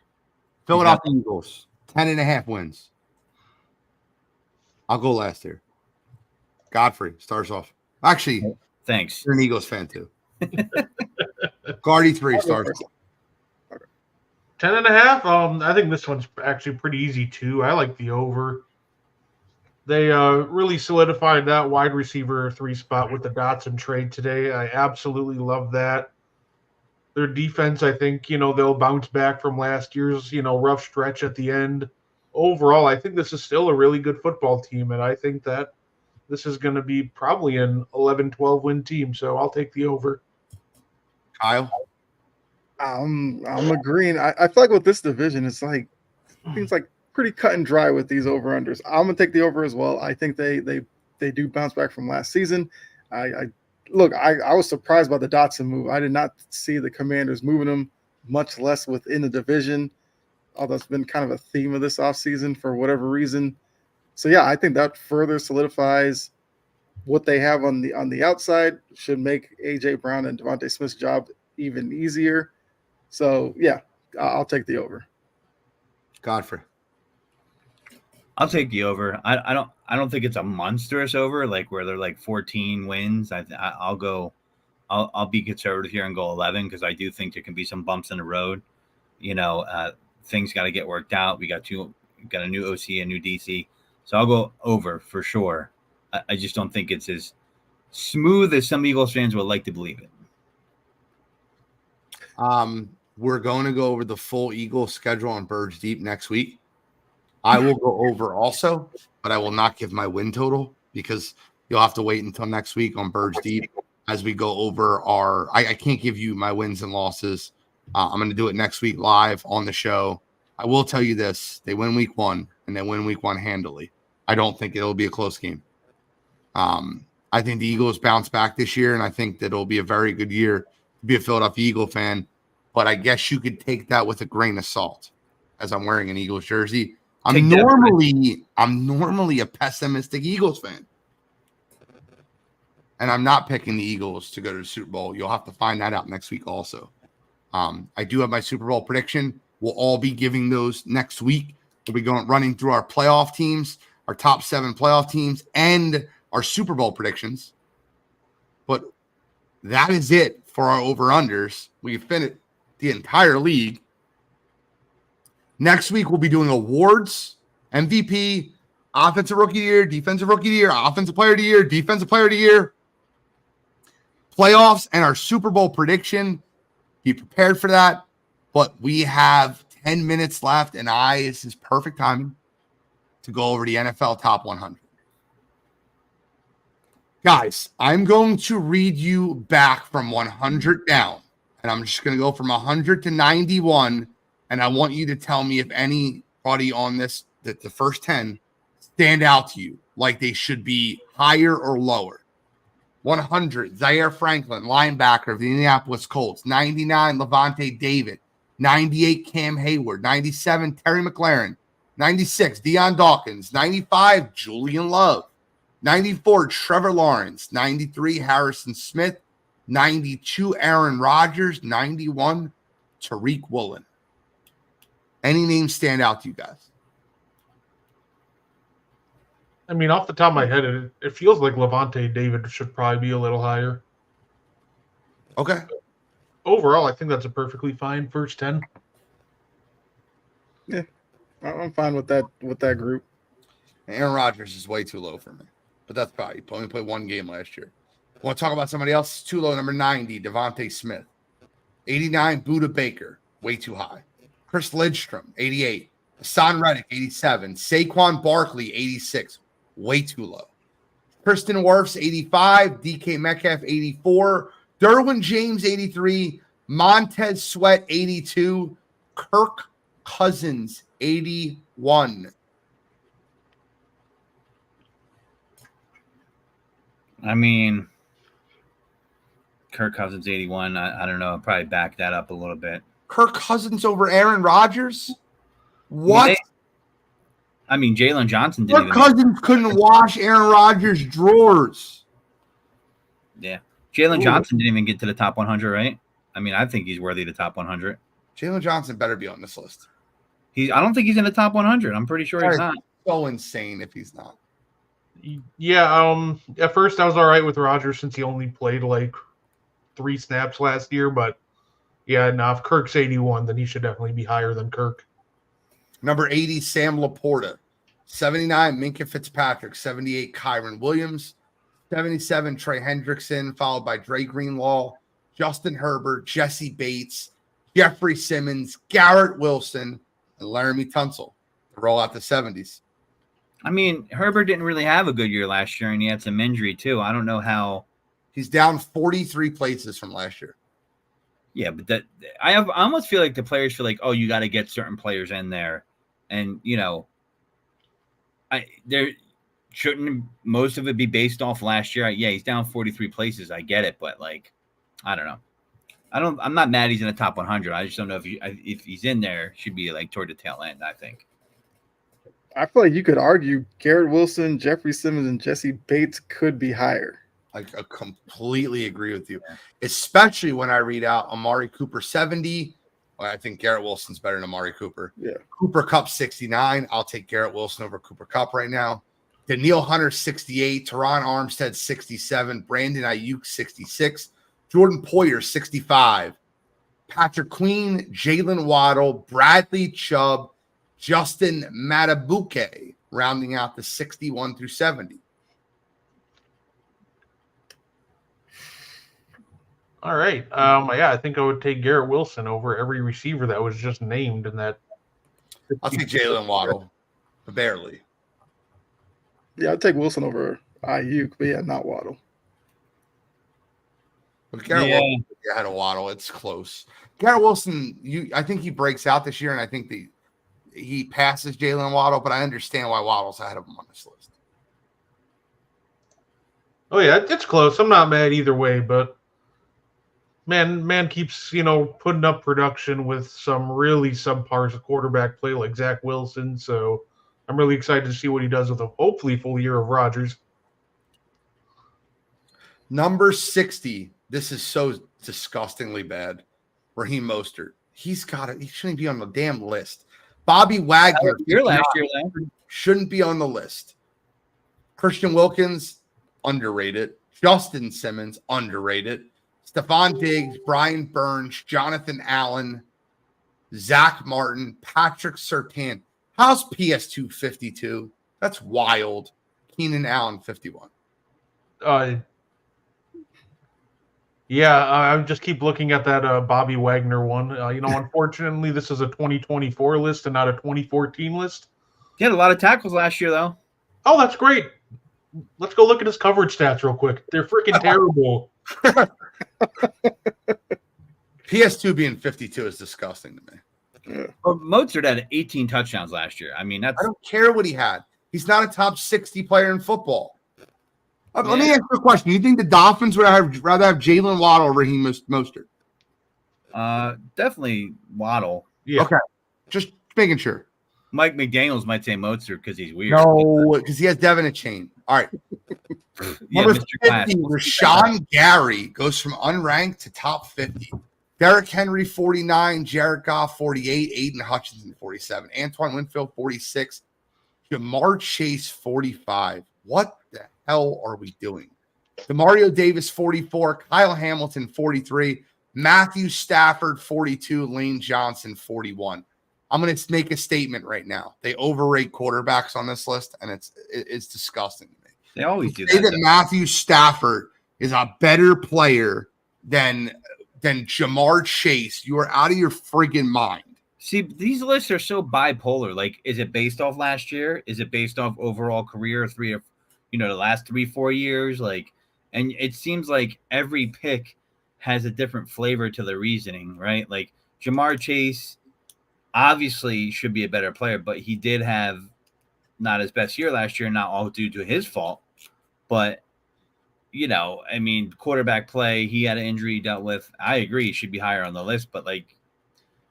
Philadelphia Eagles, 10.5 wins. I'll go last here. Godfrey starts off. Actually, thanks. You're an Eagles fan too. Guardy 3 starts. 10.5. I think this one's actually pretty easy too. I like the over. They really solidified that wide receiver 3 spot with the Dotson trade today. I absolutely love that. Their defense, I think, they'll bounce back from last year's, rough stretch at the end. Overall, I think this is still a really good football team, and I think that this is going to be probably an 11-12 win team, so I'll take the over. Kyle? I'm agreeing. I feel like with this division, it's like things like pretty cut and dry with these over-unders. I'm going to take the over as well. I think they do bounce back from last season. I was surprised by the Dotson move. I did not see the Commanders moving him, much less within the division, although it's been kind of a theme of this offseason for whatever reason. So, yeah, I think that further solidifies what they have on the outside, should make A.J. Brown and Devontae Smith's job even easier. So, yeah, I'll take the over. Godfrey? I'll take the over. I don't think it's a monstrous over, like where they're like 14 wins. I'll be conservative here and go 11 because I do think there can be some bumps in the road. Things got to get worked out. We got a new OC, a new DC, so I'll go over for sure. I just don't think it's as smooth as some Eagles fans would like to believe it. We're going to go over the full Eagles schedule on Birds Deep next week. I will go over also, but I will not give my win total because you'll have to wait until next week on Birds Deep as we go over I can't give you my wins and losses. I'm going to do it next week live on the show. I will tell you this. They win week 1 and they win week 1 handily. I don't think it'll be a close game. I think the Eagles bounce back this year, and I think that it'll be a very good year to be a Philadelphia Eagle fan. But I guess you could take that with a grain of salt as I'm wearing an Eagles jersey. I'm normally a pessimistic Eagles fan. And I'm not picking the Eagles to go to the Super Bowl. You'll have to find that out next week also. I do have my Super Bowl prediction. We'll all be giving those next week. We'll be running through our playoff teams, our top 7 playoff teams, and our Super Bowl predictions. But that is it for our over-unders. We finished the entire league. Next week, we'll be doing awards, MVP, offensive rookie of the year, defensive rookie of the year, offensive player of the year, defensive player of the year, playoffs, and our Super Bowl prediction. Be prepared for that. But we have 10 minutes left, and this is perfect timing to go over the NFL Top 100. Guys, I'm going to read you back from 100 down and I'm just going to go from 100 to 91, and I want you to tell me if anybody on this, that the first 10 stand out to you, like they should be higher or lower. 100, Zaire Franklin, linebacker of the Indianapolis Colts. 99, Levante David. 98, Cam Hayward. 97, Terry McLaurin. 96, Deion Dawkins. 95, Julian Love. 94, Trevor Lawrence. 93, Harrison Smith. 92, Aaron Rodgers. 91, Tariq Woolen. Any names stand out to you guys? I mean, off the top of my head, it feels like Levante David should probably be a little higher. Okay. Overall, I think that's a perfectly fine first 10. Yeah, I'm fine with that group. Aaron Rodgers is way too low for me, but that's probably he only played one game last year. Want to talk about somebody else? Too low. Number 90, Devontae Smith. 89, Buda Baker, way too high. Chris Lidstrom, 88. Hassan Reddick, 87. Saquon Barkley, 86, way too low. Kristen Wirfs, 85. DK Metcalf, 84. Derwin James, 83. Montez Sweat, 82. Kirk Cousins, 81. I mean, Kirk Cousins 81. I don't know. I'll probably back that up a little bit. Kirk Cousins over Aaron Rodgers? What? I mean, Jalen Johnson Kirk Cousins couldn't wash Aaron Rodgers' drawers. Yeah. Jalen Johnson didn't even get to the top 100, right? I mean, I think he's worthy of the top 100. Jalen Johnson better be on this list. I don't think he's in the top 100. I'm pretty sure he's not. So insane if he's not. Yeah, at first I was all right with Rodgers since he only played like 3 snaps last year, but yeah, no, if Kirk's 81, then he should definitely be higher than Kirk. Number 80, Sam Laporta. 79, Minkah Fitzpatrick. 78, Kyron Williams. 77, Trey Hendrickson, followed by Dre Greenlaw, Justin Herbert, Jesse Bates, Jeffrey Simmons, Garrett Wilson, and Laramie Tunsil to roll out the 70s. I mean, Herbert didn't really have a good year last year, and he had some injury too. I don't know how. He's down 43 places from last year. Yeah, but I almost feel like the players feel like, oh, you got to get certain players in there, and there shouldn't most of it be based off last year. Yeah, he's down 43 places. I get it, but like, I don't know. I'm not mad he's in the top 100. I just don't know if he's in there. Should be like toward the tail end. I think. I feel like you could argue Garrett Wilson, Jeffrey Simmons, and Jesse Bates could be higher. I completely agree with you, especially when I read out Amari Cooper 70. Well, I think Garrett Wilson's better than Amari Cooper. Yeah. Cooper Kupp 69. I'll take Garrett Wilson over Cooper Kupp right now. Daniil Hunter 68. Teron Armstead 67. Brandon Ayuk 66. Jordan Poyer 65. Patrick Queen, Jalen Waddle, Bradley Chubb, Justin Matabuke, rounding out the 61 through 70. All right. Yeah, I think I would take Garrett Wilson over every receiver that was just named in that. I'll take Jalen Waddle, but barely. Yeah, I'd take Wilson over Ayuk, but yeah, not Waddle. But Garrett Wilson had a Waddle. It's close. Garrett Wilson, I think he breaks out this year, and I think he passes Jalen Waddle, but I understand why Waddle's ahead of him on this list. Oh yeah, it's close. I'm not mad either way, but man keeps putting up production with some really subpar quarterback play like Zach Wilson. So I'm really excited to see what he does with a hopefully full year of Rodgers. Number 60. This is so disgustingly bad. Raheem Mostert. He shouldn't be on the damn list. Bobby Wagner shouldn't be on the list. Christian Wilkins, underrated. Justin Simmons, underrated. Stephon Diggs, Brian Burns, Jonathan Allen, Zach Martin, Patrick Surtain. How's PS2 52? That's wild. Keenan Allen 51. Yeah, I just keep looking at that Bobby Wagner one. Unfortunately, this is a 2024 list and not a 2014 list. He had a lot of tackles last year, though. Oh, that's great. Let's go look at his coverage stats real quick. They're freaking terrible. PS2 being 52 is disgusting to me. Yeah. Well, Mozart had 18 touchdowns last year. I mean, I don't care what he had. He's not a top 60 player in football. Let me ask you a question. You think the Dolphins would rather have Jalen Waddle or Raheem Mostert? definitely Waddle. Yeah. Okay. Just making sure. Mike McDaniels might say Mozart because he's weird. No, because he has Devin a chain. All right. Yeah, Number Mr. Class. 50, Rashawn Gary goes from unranked to top 50. Derrick Henry, 49. Jared Goff, 48. Aiden Hutchinson, 47. Antoine Winfield, 46. Jamar Chase, 45. What the hell are we doing? Demario Davis, 44. Kyle Hamilton, 43. Matthew Stafford, 42. Lane Johnson, 41. I'm going to make a statement right now. They overrate quarterbacks on this list, and it's disgusting to me. They always do Say that. that Matthew Stafford is a better player than Jamar Chase. You are out of your friggin' mind. See, these lists are so bipolar. Like, is it based off last year? Is it based off overall career, the last 3-4 years? Like, and it seems like every pick has a different flavor to the reasoning, right? Like Jamar Chase obviously should be a better player, but he did have not his best year last year, not all due to his fault. But, quarterback play, he had an injury he dealt with. I agree, he should be higher on the list, but like,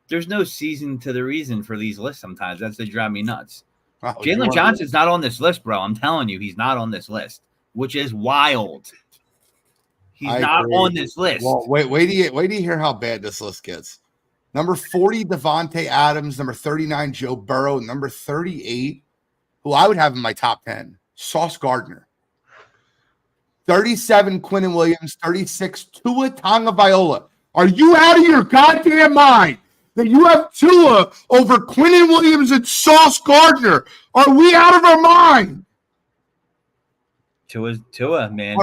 there's no season to the reason for these lists sometimes. They drive me nuts. Oh, Jalen Johnson's not on this list, bro. I'm telling you, he's not on this list, which is wild. He's not on this list. Well, wait till you hear how bad this list gets. Number 40, Devontae Adams. Number 39, Joe Burrow. Number 38, who I would have in my top 10, Sauce Gardner. 37, Quinnen Williams. 36, Tua Tagovailoa. Are you out of your goddamn mind that you have Tua over Quinnen Williams and Sauce Gardner? Are we out of our mind? Tua, man.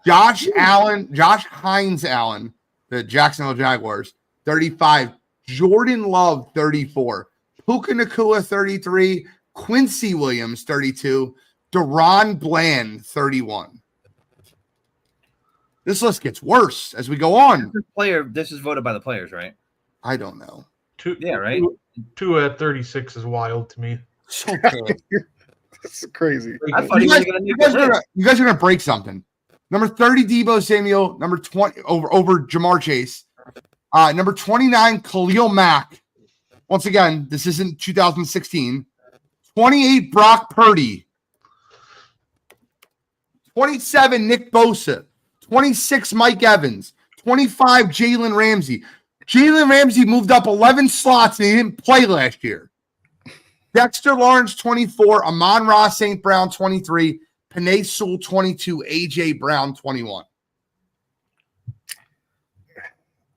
Josh Hines Allen, the Jacksonville Jaguars, 35. Jordan Love, 34. Puka Nacua, 33. Quincy Williams, 32. Deron Bland, 31. This list gets worse as we go on. This is voted by the players, right? I don't know. Right? Two at 36 is wild to me. So good. That's crazy. I thought he was going to You guys are going to break something. Number 30, Deebo Samuel. Number 20 over Jamar Chase. Number 29, Khalil Mack. Once again, this isn't 2016. 28, Brock Purdy. 27, Nick Bosa. 26, Mike Evans. 25, Jalen Ramsey. Jalen Ramsey moved up 11 slots and he didn't play last year. Dexter Lawrence, 24. Amon-Ra St. Brown, 23. Penei Sewell, 22. A.J. Brown, 21.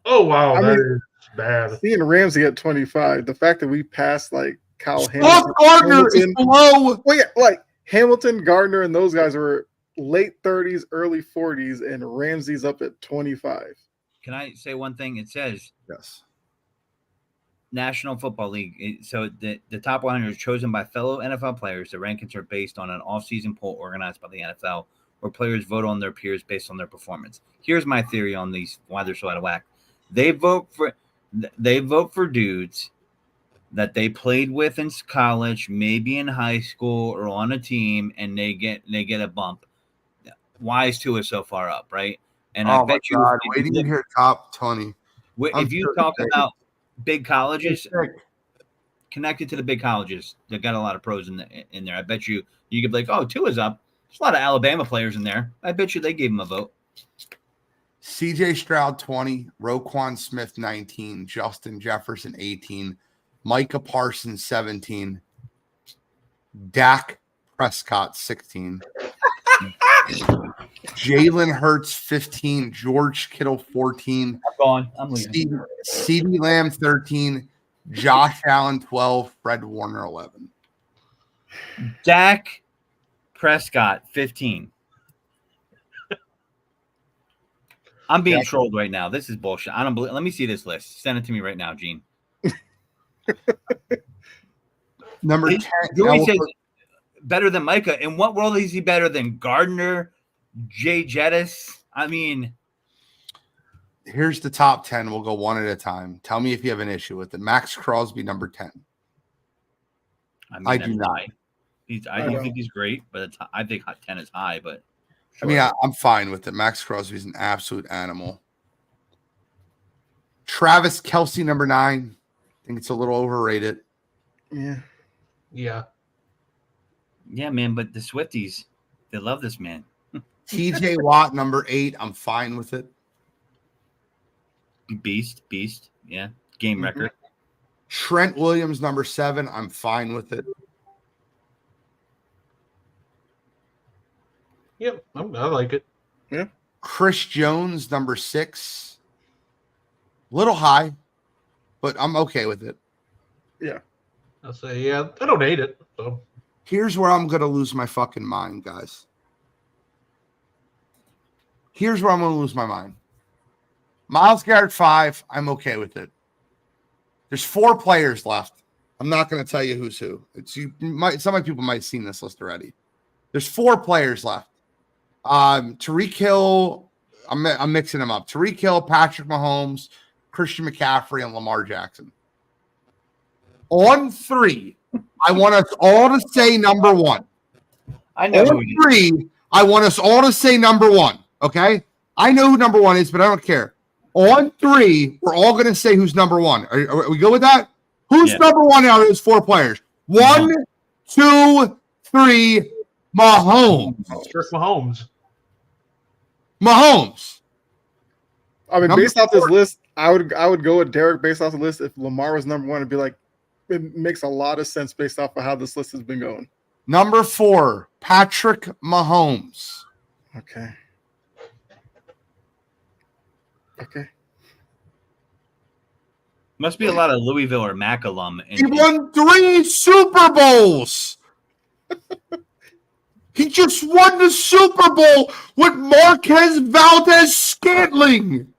Oh, wow. I That mean, is bad. Seeing Ramsey at 25, the fact that we passed like Kyle Sauce Hamilton. Gardner is below. Well, yeah, like Hamilton, Gardner, and those guys were late 30s, early 40s, and Ramsey's up at 25. Can I say one thing? It says Yes. National Football League. So the top 100 is chosen by fellow NFL players. The rankings are based on an off-season poll organized by the NFL, where players vote on their peers based on their performance. Here's my theory on these, why they're so out of whack. They vote for dudes that they played with in college, maybe in high school or on a team, and they get a bump. Why is Tua so far up, right? And I bet you, waiting to hear top 20. if you talk about big colleges, connected to the big colleges, they got a lot of pros in there. I bet you could be like, oh, Tua's up. There's a lot of Alabama players in there. I bet you they gave him a vote. CJ Stroud, 20. Roquan Smith, 19. Justin Jefferson, 18. Micah Parsons, 17. Dak Prescott, 16. Jalen Hurts, 15. George Kittle, 14. I'm gone. I'm leaving. CeeDee Lamb, 13. Josh Allen, 12. Fred Warner, 11. Dak Prescott, 15. I'm being trolled right now. This is bullshit. I don't believe. Let me see this list. Send it to me right now, Gene. Number 10. Joey says better than Micah. In what world is he better than Gardner, Jay Jettis? I mean, Here's the top 10. We'll go one at a time. Tell me if you have an issue with it. Max Crosby, number 10. I do not. High. I don't think he's great, but I think 10 is high. But sure. I mean, I'm fine with it. Max Crosby is an absolute animal. Travis Kelce, number 9. I think it's a little overrated. Yeah. Yeah, man. But the Swifties, they love this man. TJ Watt, number 8. I'm fine with it. Beast. Yeah. Game record. Trent Williams, number 7. I'm fine with it. Yep, I like it. Yeah. Chris Jones, number 6. Little high, but I'm okay with it. Yeah. I'll say, yeah, I don't hate it. So here's where I'm going to lose my fucking mind, guys. Here's where I'm going to lose my mind. Myles Garrett, 5. I'm okay with it. There's 4 players left. I'm not going to tell you who's who. Some of people might have seen this list already. There's 4 players left. Tyreek Hill, I'm mixing them up. Tyreek Hill, Patrick Mahomes, Christian McCaffrey, and Lamar Jackson. On 3, I want us all to say number 1. I know. On 3, I want us all to say number 1. Okay? I know who number 1 is, but I don't care. On 3, we're all going to say who's number 1. Are we good with that? Who's number 1 out of those 4 players? 1, 2, 3. Mahomes. Patrick Mahomes. I mean, based off this list, I would go with Derek based off the list. If Lamar was number 1, it'd be like, it makes a lot of sense based off of how this list has been going. Number 4, Patrick Mahomes. Okay. Must be a lot of Louisville or Mac alum. He won 3 Super Bowls. He just won the Super Bowl with Marquez Valdez-Scantling,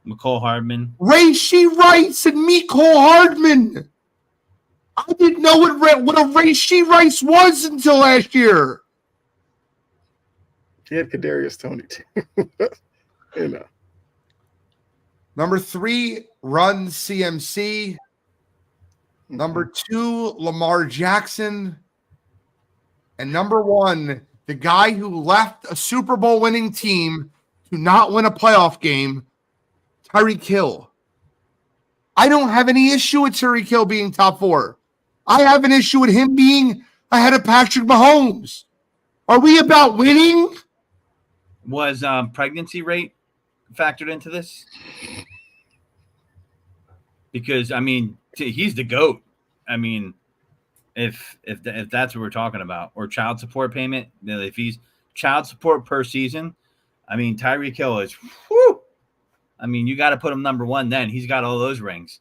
McCole Hardman, Rashee Rice, and Mecole Hardman. I didn't know what a Rashee Rice was until last year. He had Kadarius Toney too. Number 3, Run CMC. Number 2, Lamar Jackson. And number 1, the guy who left a Super Bowl winning team to not win a playoff game, Tyreek Hill. I don't have any issue with Tyreek Hill being top 4. I have an issue with him being ahead of Patrick Mahomes. Are we about winning? Was pregnancy rate factored into this? Because, I mean, he's the GOAT. I mean, if that's what we're talking about, or child support payment, if he's child support per season, I mean, Tyreek Hill is, whew, I mean, you got to put him number 1 then. He's got all those rings.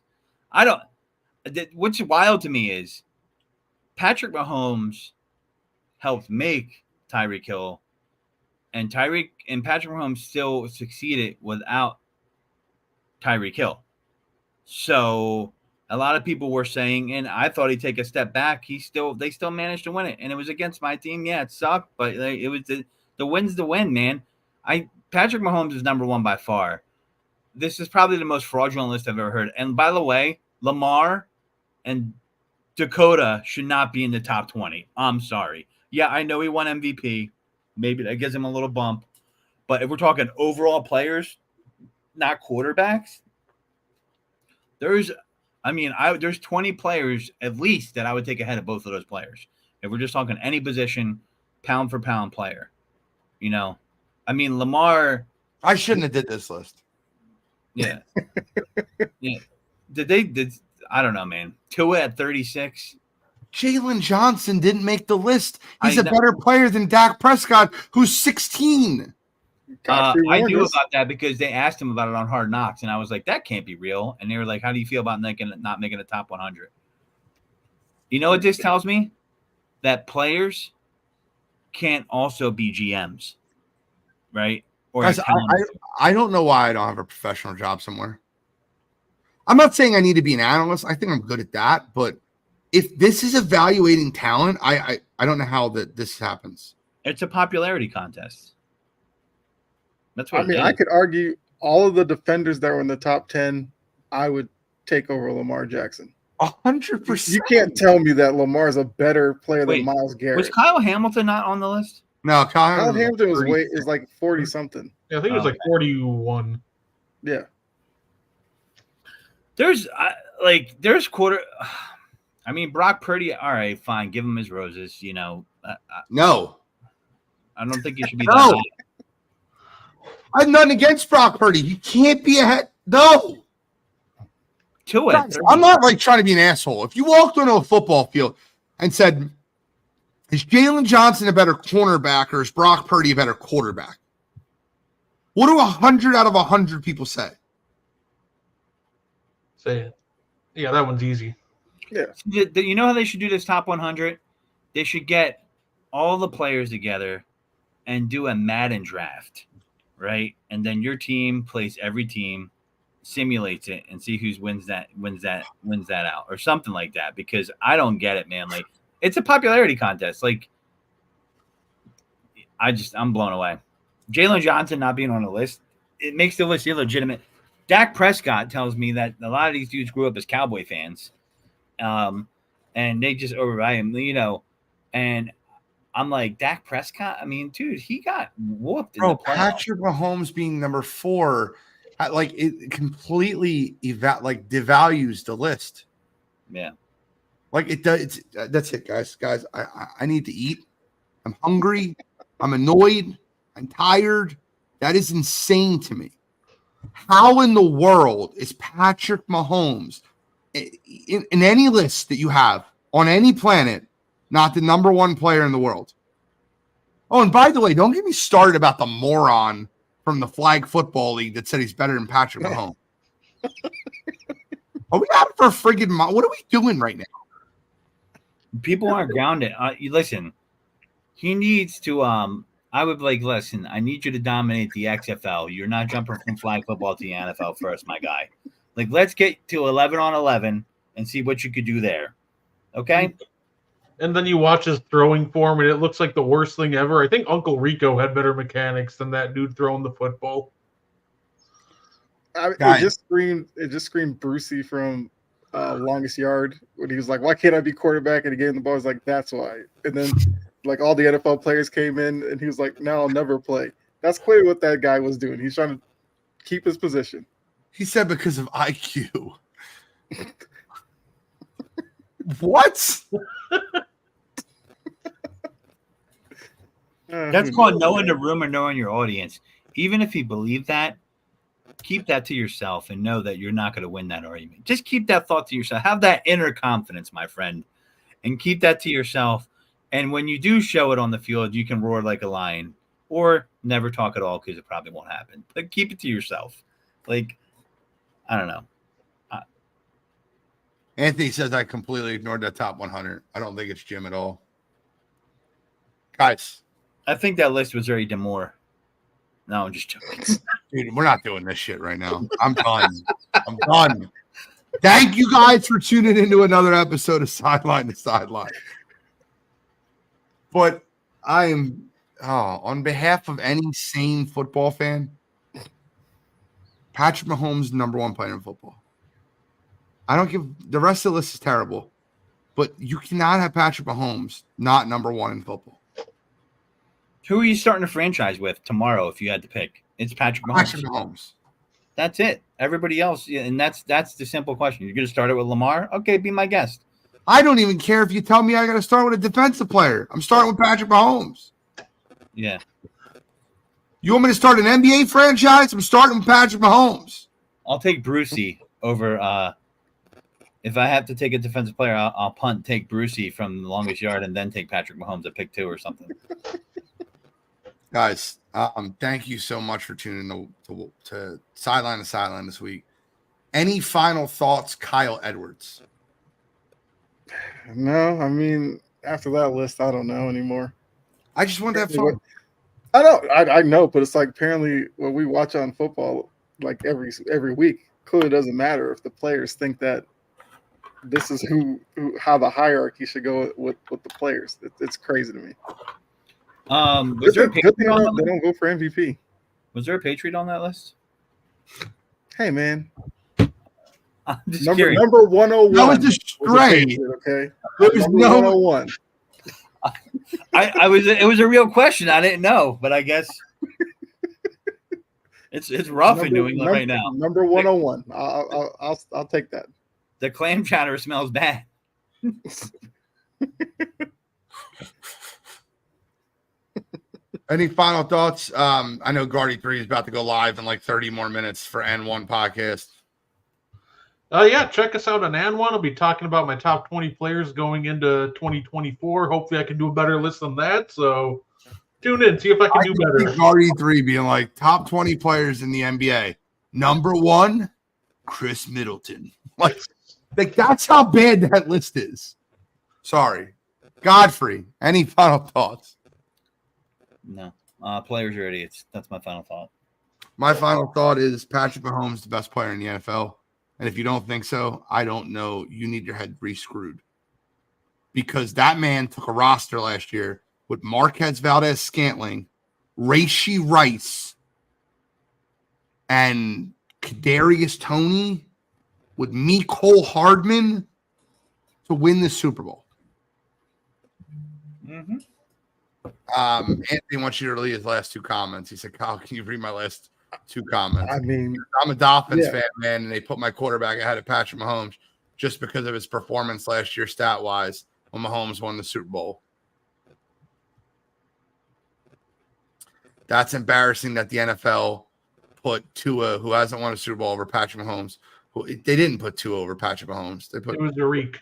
What's wild to me is Patrick Mahomes helped make Tyreek Hill, and Patrick Mahomes still succeeded without Tyreek Hill. So a lot of people were saying, and I thought he'd take a step back. They still managed to win it, and it was against my team. Yeah, it sucked, but it was the win's the win, man. Patrick Mahomes is number 1 by far. This is probably the most fraudulent list I've ever heard. And by the way, Lamar and Dakota should not be in the top 20. I'm sorry. Yeah, I know he won MVP. Maybe that gives him a little bump. But if we're talking overall players, not quarterbacks, there's 20 players at least that I would take ahead of both of those players. If we're just talking any position, pound for pound player, I mean, Lamar. I shouldn't have did this list. Yeah. Yeah. I don't know, man. Tua at 36. Jalen Johnson didn't make the list. He's a better player than Dak Prescott, who's 16. I knew about that because they asked him about it on Hard Knocks, and I was like, that can't be real. And they were like, how do you feel about not making the top 100? You know what this tells me? That players can't also be GMs, right? Or guys, I don't know why I don't have a professional job somewhere. I'm not saying I need to be an analyst. I think I'm good at that. But if this is evaluating talent, I don't know how this happens. It's a popularity contest. That's what I mean, I could argue all of the defenders that were in the top 10, I would take over Lamar Jackson. 100%. You can't tell me that Lamar is a better player Wait, than Myles Garrett. Was Kyle Hamilton not on the list? No, Kyle Hamilton is like 40 something. Yeah, I think it was like 41. Yeah. There's quarter. I mean, Brock Purdy. All right, fine. Give him his roses. You know. No. I don't think you should be. No. That high. I have nothing against Brock Purdy. He can't be ahead. No. To it. Guys, I'm not like trying to be an asshole. If you walked onto a football field and said, is Jalen Johnson a better cornerback or is Brock Purdy a better quarterback? What do 100 out of 100 people say? Say it. Yeah, that one's easy. Yeah. You know how they should do this top 100? They should get all the players together and do a Madden draft, right? And then your team plays every team, simulates it, and see who wins that out, or something like that. Because I don't get it, man. Like, it's a popularity contest. Like, I'm blown away. Jalen Johnson not being on the list, it makes the list illegitimate. Dak Prescott tells me that a lot of these dudes grew up as Cowboy fans, and they just overvalue him, you know. And I'm like, Dak Prescott? I mean, dude, he got whooped in the playoffs. Patrick Mahomes being number 4, like it completely devalues the list. Yeah. Like it does. That's it, guys. Guys, I need to eat. I'm hungry. I'm annoyed. I'm tired. That is insane to me. How in the world is Patrick Mahomes in any list that you have on any planet not the number 1 player in the world? Oh, and by the way, don't get me started about the moron from the Flag Football League that said he's better than Patrick Mahomes. Are we out for a friggin' what are we doing right now? People aren't grounded. Listen, he needs to I would be like, listen, I need you to dominate the XFL. You're not jumping from flag football to the NFL first, my guy. Like, let's get to 11 on 11 and see what you could do there. Okay? And then you watch his throwing form, and it looks like the worst thing ever. I think Uncle Rico had better mechanics than that dude throwing the football. It just screamed Brucey from Longest Yard when he was like, "Why can't I be quarterback?" And he gave him the ball. He's like, "That's why." And then like all the NFL players came in, and he was like, "No, I'll never play." That's clearly what that guy was doing. He's trying to keep his position. He said because of IQ. What? That's called knowing the room or knowing your audience. Even if you believe that, keep that to yourself and know that you're not going to win that argument. Just keep that thought to yourself. Have that inner confidence, my friend, and keep that to yourself. And when you do show it on the field, you can roar like a lion or never talk at all because it probably won't happen. But keep it to yourself. Like, I don't know. Anthony says I completely ignored that top 100. I don't think it's Jim at all. Guys. I think that list was very demure. No, I'm just joking. Dude, we're not doing this shit right now. I'm done. I'm done. Thank you guys for tuning into another episode of Sideline to Sideline. But I am, on behalf of any sane football fan, Patrick Mahomes, number 1 player in football. I don't give the rest of the list is terrible, but you cannot have Patrick Mahomes not number 1 in football. Who are you starting a franchise with tomorrow if you had to pick? It's Patrick Mahomes. Patrick Mahomes. That's it. Everybody else, and that's the simple question. You're going to start it with Lamar? Okay, be my guest. I don't even care if you tell me I got to start with a defensive player. I'm starting with Patrick Mahomes. Yeah. You want me to start an NBA franchise? I'm starting with Patrick Mahomes. I'll take Brucey over if I have to take a defensive player, I'll take Brucey from the Longest Yard and then take Patrick Mahomes at pick 2 or something. Guys, thank you so much for tuning to Sideline to Sideline this week. Any final thoughts, Kyle Edwards? No, I mean, after that list, I don't know anymore. I just want to have fun. I know, but it's like apparently what we watch on football, like every week, clearly doesn't matter if the players think that this is how the hierarchy should go with the players. It's crazy to me. Was there a Good thing Patriot on that they list? don't go for MVP. Was there a Patriot on that list? Hey, man. I'm just Number curious. 101. That was a was a stray. Patriot, okay. There was Number no 101. It was a real question. I didn't know, but I guess it's rough in New England right now. Number 101. I'll take that. The clam chowder smells bad. Any final thoughts? I know Guardy 3 is about to go live in like 30 more minutes for N1 podcast. Yeah, check us out on N1. I'll be talking about my top 20 players going into 2024. Hopefully I can do a better list than that. So tune in, see if I can do better. Guardy 3 being like top 20 players in the NBA. Number 1, Chris Middleton. Like that's how bad that list is. Sorry. Godfrey, any final thoughts? No. Players are idiots. That's my final thought. My final thought is Patrick Mahomes, the best player in the NFL. And if you don't think so, I don't know. You need your head re-screwed. Because that man took a roster last year with Marquez Valdez-Scantling, Rashee Rice, and Kadarius Toney with Mecole Hardman to win the Super Bowl. Mm-hmm. Anthony wants you to read his last 2 comments. He said, Kyle, can you read my last 2 comments? I mean, I'm a Dolphins fan, man, and they put my quarterback ahead of Patrick Mahomes just because of his performance last year stat-wise when Mahomes won the Super Bowl. That's embarrassing that the NFL put Tua, who hasn't won a Super Bowl, over Patrick Mahomes. They didn't put Tua over Patrick Mahomes. They put It was Tariq.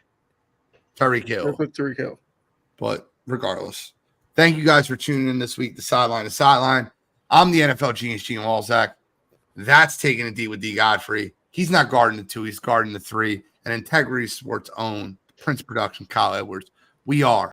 Tyreek Hill. they put Tyreek Hill. But regardless, thank you guys for tuning in this week to Sideline to Sideline. I'm the NFL genius, Gene Walzak. That's taking a D with D Godfrey. He's not guarding the 2, he's guarding the 3. And Integrity Sports own Prince Production, Kyle Edwards. We are